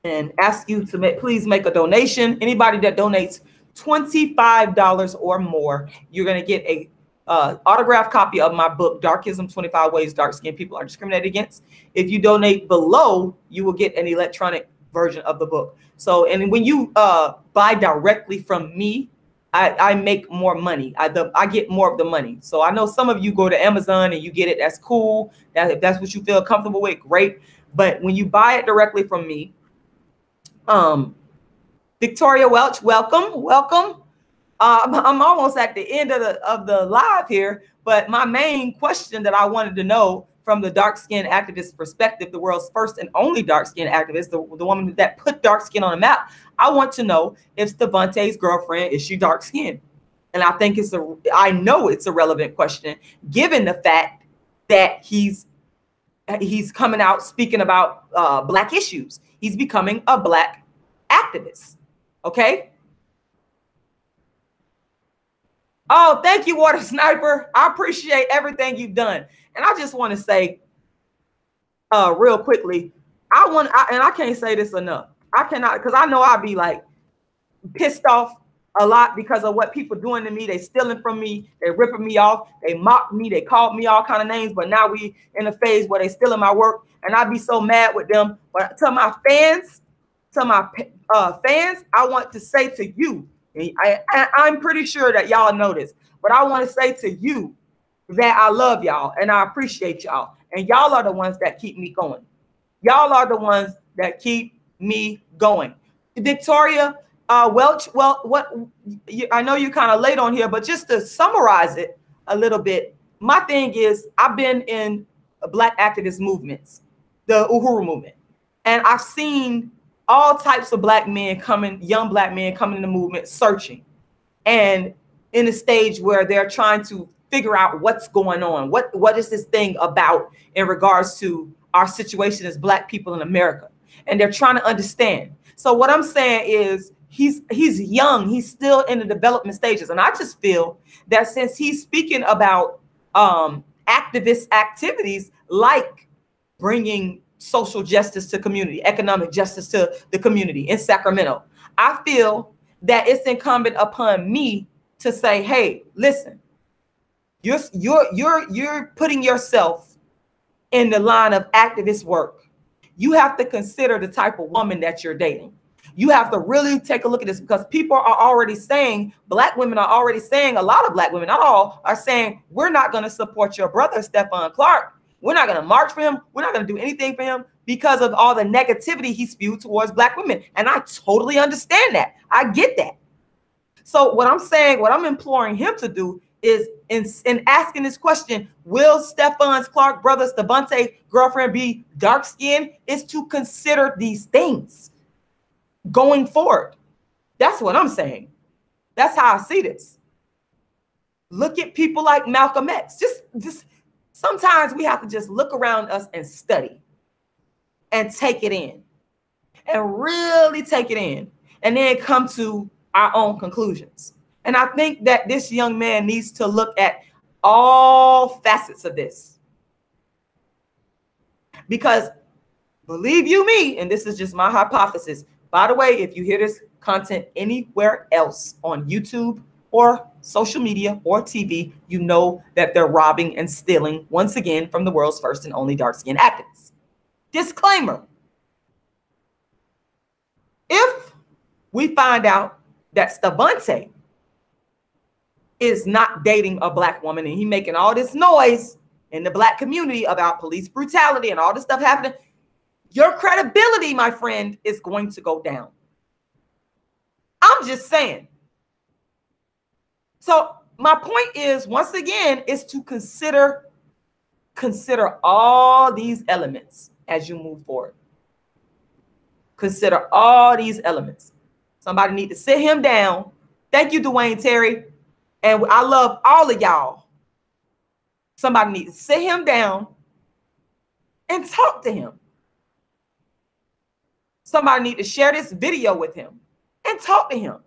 And ask you to please make a donation. Anybody that donates $25 or more, you're going to get a autographed copy of my book, Darkism, 25 Ways Dark Skinned People Are Discriminated Against. If you donate below, you will get an electronic version of the book. So, and when you buy directly from me, I make more money. I get more of the money. So I know some of you go to Amazon and you get it. That's cool. If that's what you feel comfortable with, great. But when you buy it directly from me, Victoria Welch, welcome. I'm almost at the end of the live here, but my main question that I wanted to know from the dark skin activist perspective, the world's first and only dark skin activist, the woman that put dark skin on the map, I want to know if Stevonte's girlfriend, is she dark skinned? And I think I know it's a relevant question given the fact that he's coming out speaking about Black issues. He's becoming a Black activist. Okay. Oh, thank you, Water Sniper. I appreciate everything you've done. And I just want to say real quickly, and I can't say this enough. I cannot, because I know I'll be like pissed off a lot because of what people doing to me. They stealing from me. They ripping me off. They mocked me. They called me all kind of names. But now we in a phase where they stealing my work. And I'd be so mad with them. But to my fans, I want to say to you, I'm pretty sure that y'all know this, but I want to say to you that I love y'all and I appreciate y'all. And y'all are the ones that keep me going. Y'all are the ones that keep me going. Victoria Welch, I know you're kind of late on here, but just to summarize it a little bit, my thing is I've been in Black activist movements, the Uhuru movement, and I've seen all types of Black men coming, young Black men coming in the movement, searching, and in a stage where they're trying to figure out what's going on. What is this thing about in regards to our situation as Black people in America? And they're trying to understand. So what I'm saying is he's young. He's still in the development stages. And I just feel that since he's speaking about activist activities like bringing social justice to community, economic justice to the community in Sacramento, I feel that it's incumbent upon me to say, hey, listen, You're putting yourself in the line of activist work. You have to consider the type of woman that you're dating. You have to really take a look at this, because people are already saying, black women are already saying, a lot of black women, not all, are saying, we're not going to support your brother, Stephon Clark. We're not going to march for him. We're not going to do anything for him because of all the negativity he spewed towards black women. And I totally understand that. I get that. So what I'm saying, what I'm imploring him to do is in asking this question, will Stephon Clark brother Stevonte girlfriend be dark skinned, is to consider these things going forward. That's what I'm saying. That's how I see this. Look at people like Malcolm X. Just sometimes we have to just look around us and study and take it in and really take it in and then come to our own conclusions. And I think that this young man needs to look at all facets of this. Because believe you me, and this is just my hypothesis. By the way, if you hear this content anywhere else on YouTube or social media or TV, you know that they're robbing and stealing once again from the world's first and only dark-skinned activists. Disclaimer. If we find out that Stevonte is not dating a black woman and he making all this noise in the black community about police brutality and all this stuff happening, your credibility, my friend, is going to go down. I'm just saying. So my point is, once again, is to consider all these elements as you move forward. Consider all these elements. Somebody need to sit him down. Thank you, Dwayne Terry. And I love all of y'all. Somebody needs to sit him down and talk to him. Somebody need to share this video with him and talk to him.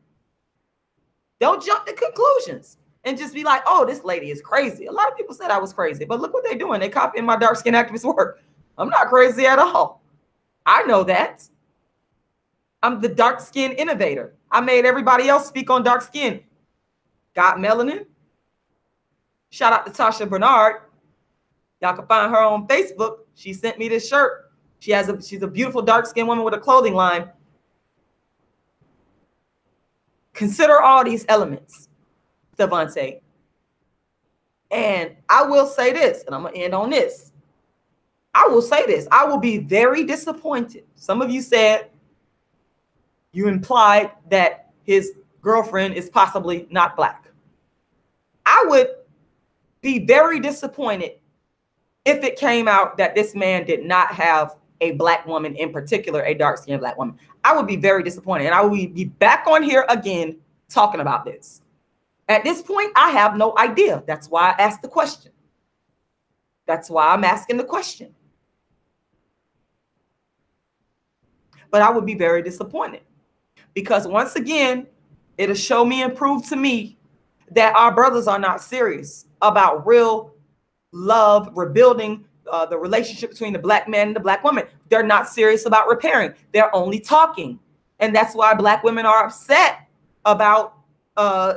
Don't jump to conclusions and just be like, oh, this lady is crazy. A lot of people said I was crazy, but look what they're doing. They copying my dark skin activist work. I'm not crazy at all. I know that. I'm the dark skin innovator. I made everybody else speak on dark skin. Got melanin. Shout out to Tasha Bernard. Y'all can find her on Facebook. She sent me this shirt. She's a beautiful dark-skinned woman with a clothing line. Consider all these elements, Stevonte. And I will say this, and I'm going to end on this. I will say this. I will be very disappointed. Some of you said, you implied that his girlfriend is possibly not black. I would be very disappointed if it came out that this man did not have a black woman, in particular, a dark-skinned black woman. I would be very disappointed. And I will be back on here again talking about this. At this point, I have no idea. That's why I asked the question. That's why I'm asking the question. But I would be very disappointed. Because once again, it'll show me and prove to me that our brothers are not serious about real love, rebuilding the relationship between the black man and the black woman. They're not serious about repairing. They're only talking. And that's why black women are upset about,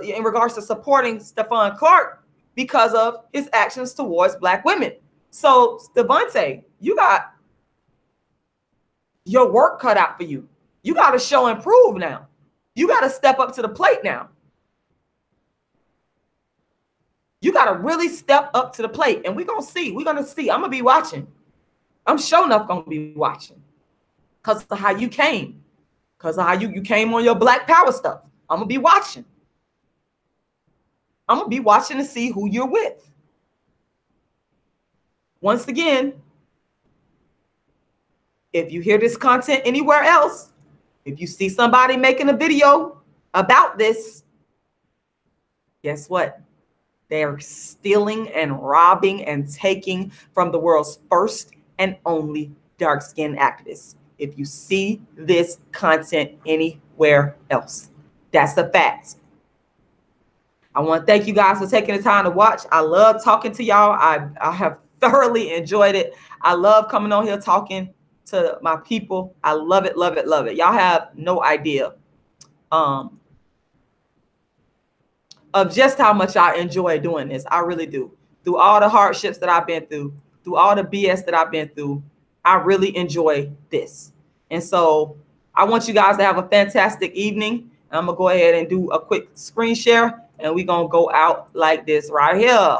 in regards to supporting Stephon Clark, because of his actions towards black women. So Stevonte, you got your work cut out for you. You got to show and prove now. You got to step up to the plate now. You got to really step up to the plate. And we're going to see. We're going to see. I'm going to be watching. I'm sure enough going to be watching. Because of how you came. Because of how you came on your black power stuff. I'm going to be watching. I'm going to be watching to see who you're with. Once again, if you hear this content anywhere else, if you see somebody making a video about this, guess what? They're stealing and robbing and taking from the world's first and only dark-skinned activists. If you see this content anywhere else, that's a fact. I want to thank you guys for taking the time to watch. I love talking to y'all. I have thoroughly enjoyed it. I love coming on here talking to my people. I love it, love it, love it. Y'all have no idea. of just how much I enjoy doing this. I really do. Through all the hardships that I've been through all the BS that I've been through, I really enjoy this. And so I want you guys to have a fantastic evening. I'm going to go ahead and do a quick screen share, and we're going to go out like this right here.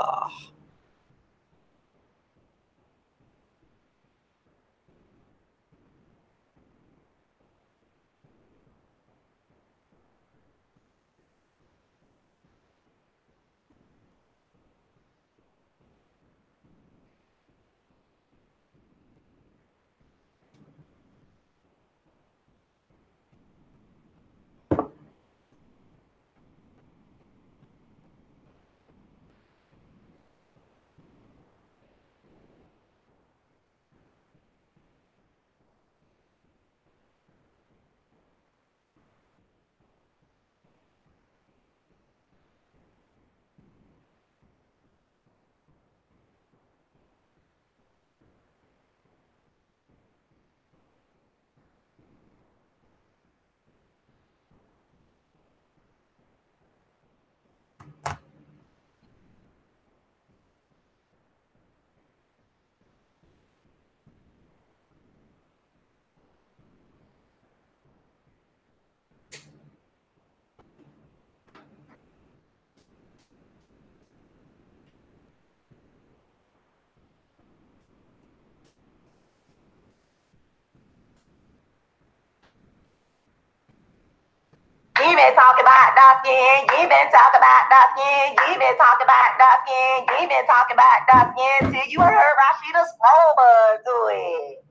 You been talking about dark skin. You been talking about dark skin. You been talking about dark skin. You been talking about dark skin till you heard Rashida Strober do it.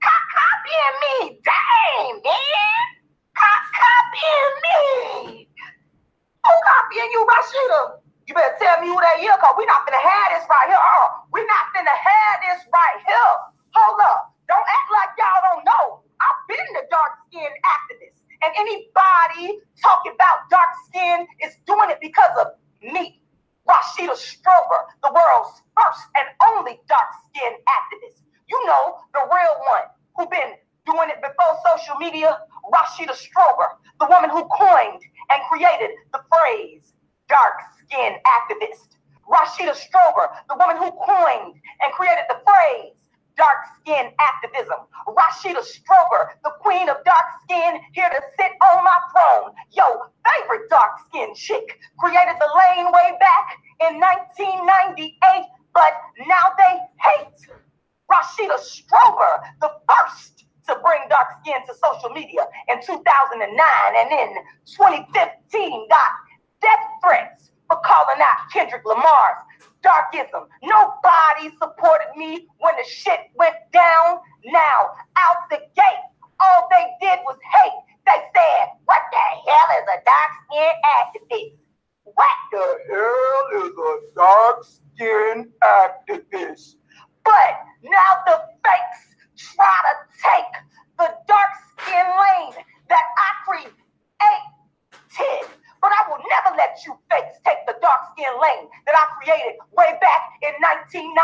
Copying me, dang man. Copying me. Who copying you, Rashida? You better tell me who that is, cause we not finna have this right here. We not finna have this right here. Hold up. Don't act like y'all don't know. I've been the dark skin activist. And anybody talking about dark skin is doing it because of me, Rashida Strober, the world's first and only dark skin activist. You know, the real one who been doing it before social media, Rashida Strober, the woman who coined and created the phrase dark skin activist. Rashida Strober, the woman who coined and created the phrase dark skin activism. Rashida Strober, the queen of dark skin, here to sit on my throne. Yo, favorite dark skin chick, created the lane way back in 1998, but now they hate. Rashida Strober, the first to bring dark skin to social media in 2009, and in 2015 got death threats for calling out Kendrick Lamar's Darkism. Nobody supported me when the shit went down. Now, out the gate, all they did was hate. They said, what the hell is a dark skin activist? What the hell is a dark skin activist? But now the fakes try to take the dark skin lane that I created. But I will never let you fakes take the dark skin lane that I created way back in 1998,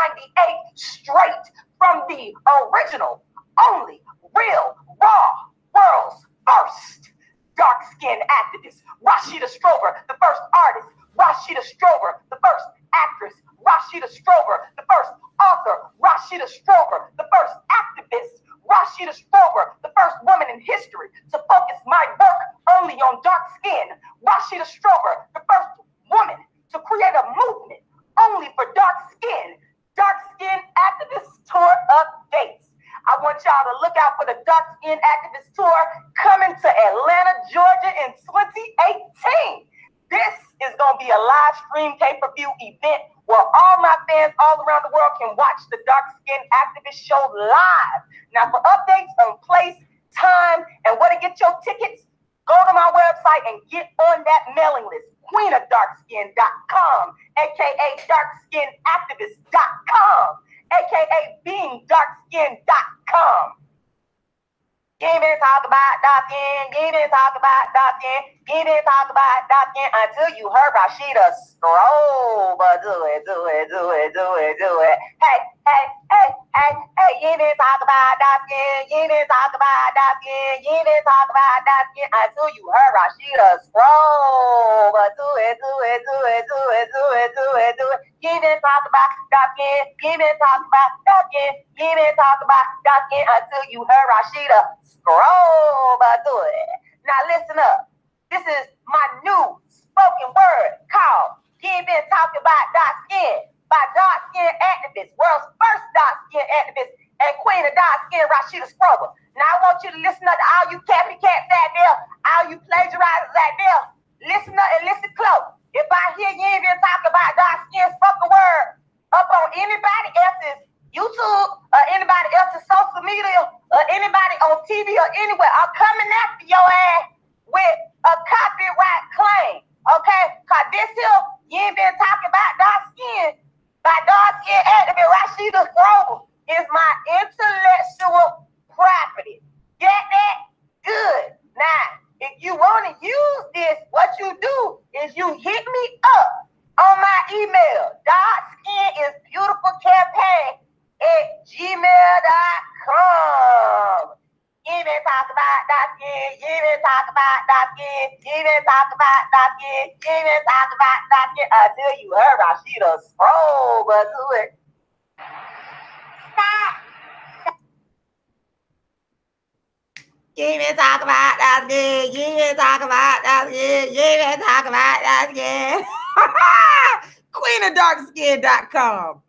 straight from the original, only, real, raw, world's first dark skin activist. Rashida Strober, the first artist. Rashida Strober, the first actress. Rashida Strober, the first author. Rashida Strober, the first activist. Rashida Strober, the first woman in history to focus my work only on dark skin. Rashida Strober, the first woman to create a movement only for dark skin. Dark skin activist tour updates. I want y'all to look out for the dark skin activist tour coming to Atlanta, Georgia in 2018. This is going to be a live stream pay-per-view event where all my fans all around the world can watch the Dark Skin Activist show live. Now, for updates on place, time, and where to get your tickets, go to my website and get on that mailing list, queenofdarkskin.com, aka darkskinactivist.com, aka beingdarkskin.com. You ain't been talking about dark skin, you ain't been talking about dark skin, you ain't been talking about dark skin until you heard Rashida Strober. Do it. Hey, hey, hey. Hey, you didn't talk about dark skin. You didn't talk about dark skin. You didn't talk about dark skin until you heard Rashida Strober. Do it. You didn't talk about dark skin. You didn't talk about dark skin. You didn't talk about dark skin until you heard Rashida Strober. Do it. Now listen up. This is my new spoken word called You Ain't Been Talking About Dark Skin by dark skin activist, world's first dark skin activist, and queen of dark skin, Rashida Strober. Now I want you to listen up to all you copycats out there, all you plagiarizers out there. Listen up and listen close. If I hear you ain't been talking about dark skin spoken word up on anybody else's YouTube or anybody else's social media or anybody on TV or anywhere, I'm coming after your ass with a copyright claim. Okay? Cause this here, you ain't been talking about dark skin. By dark skin activist Rashida Strober is my intellectual property. Get that? Good. Now, if you want to use this, what you do is you hit me up on my email, darkskinisbeautifulcampaign@gmail.com. You been talking about dark skin. You been talking about dark skin. You been talking about dark skin. You been talking about dark skin until you heard Rashida Strober do it. Stop. You been talking about dark skin. You been talking about dark skin. You been talking about dark skin. QueenofDarkSkin.com.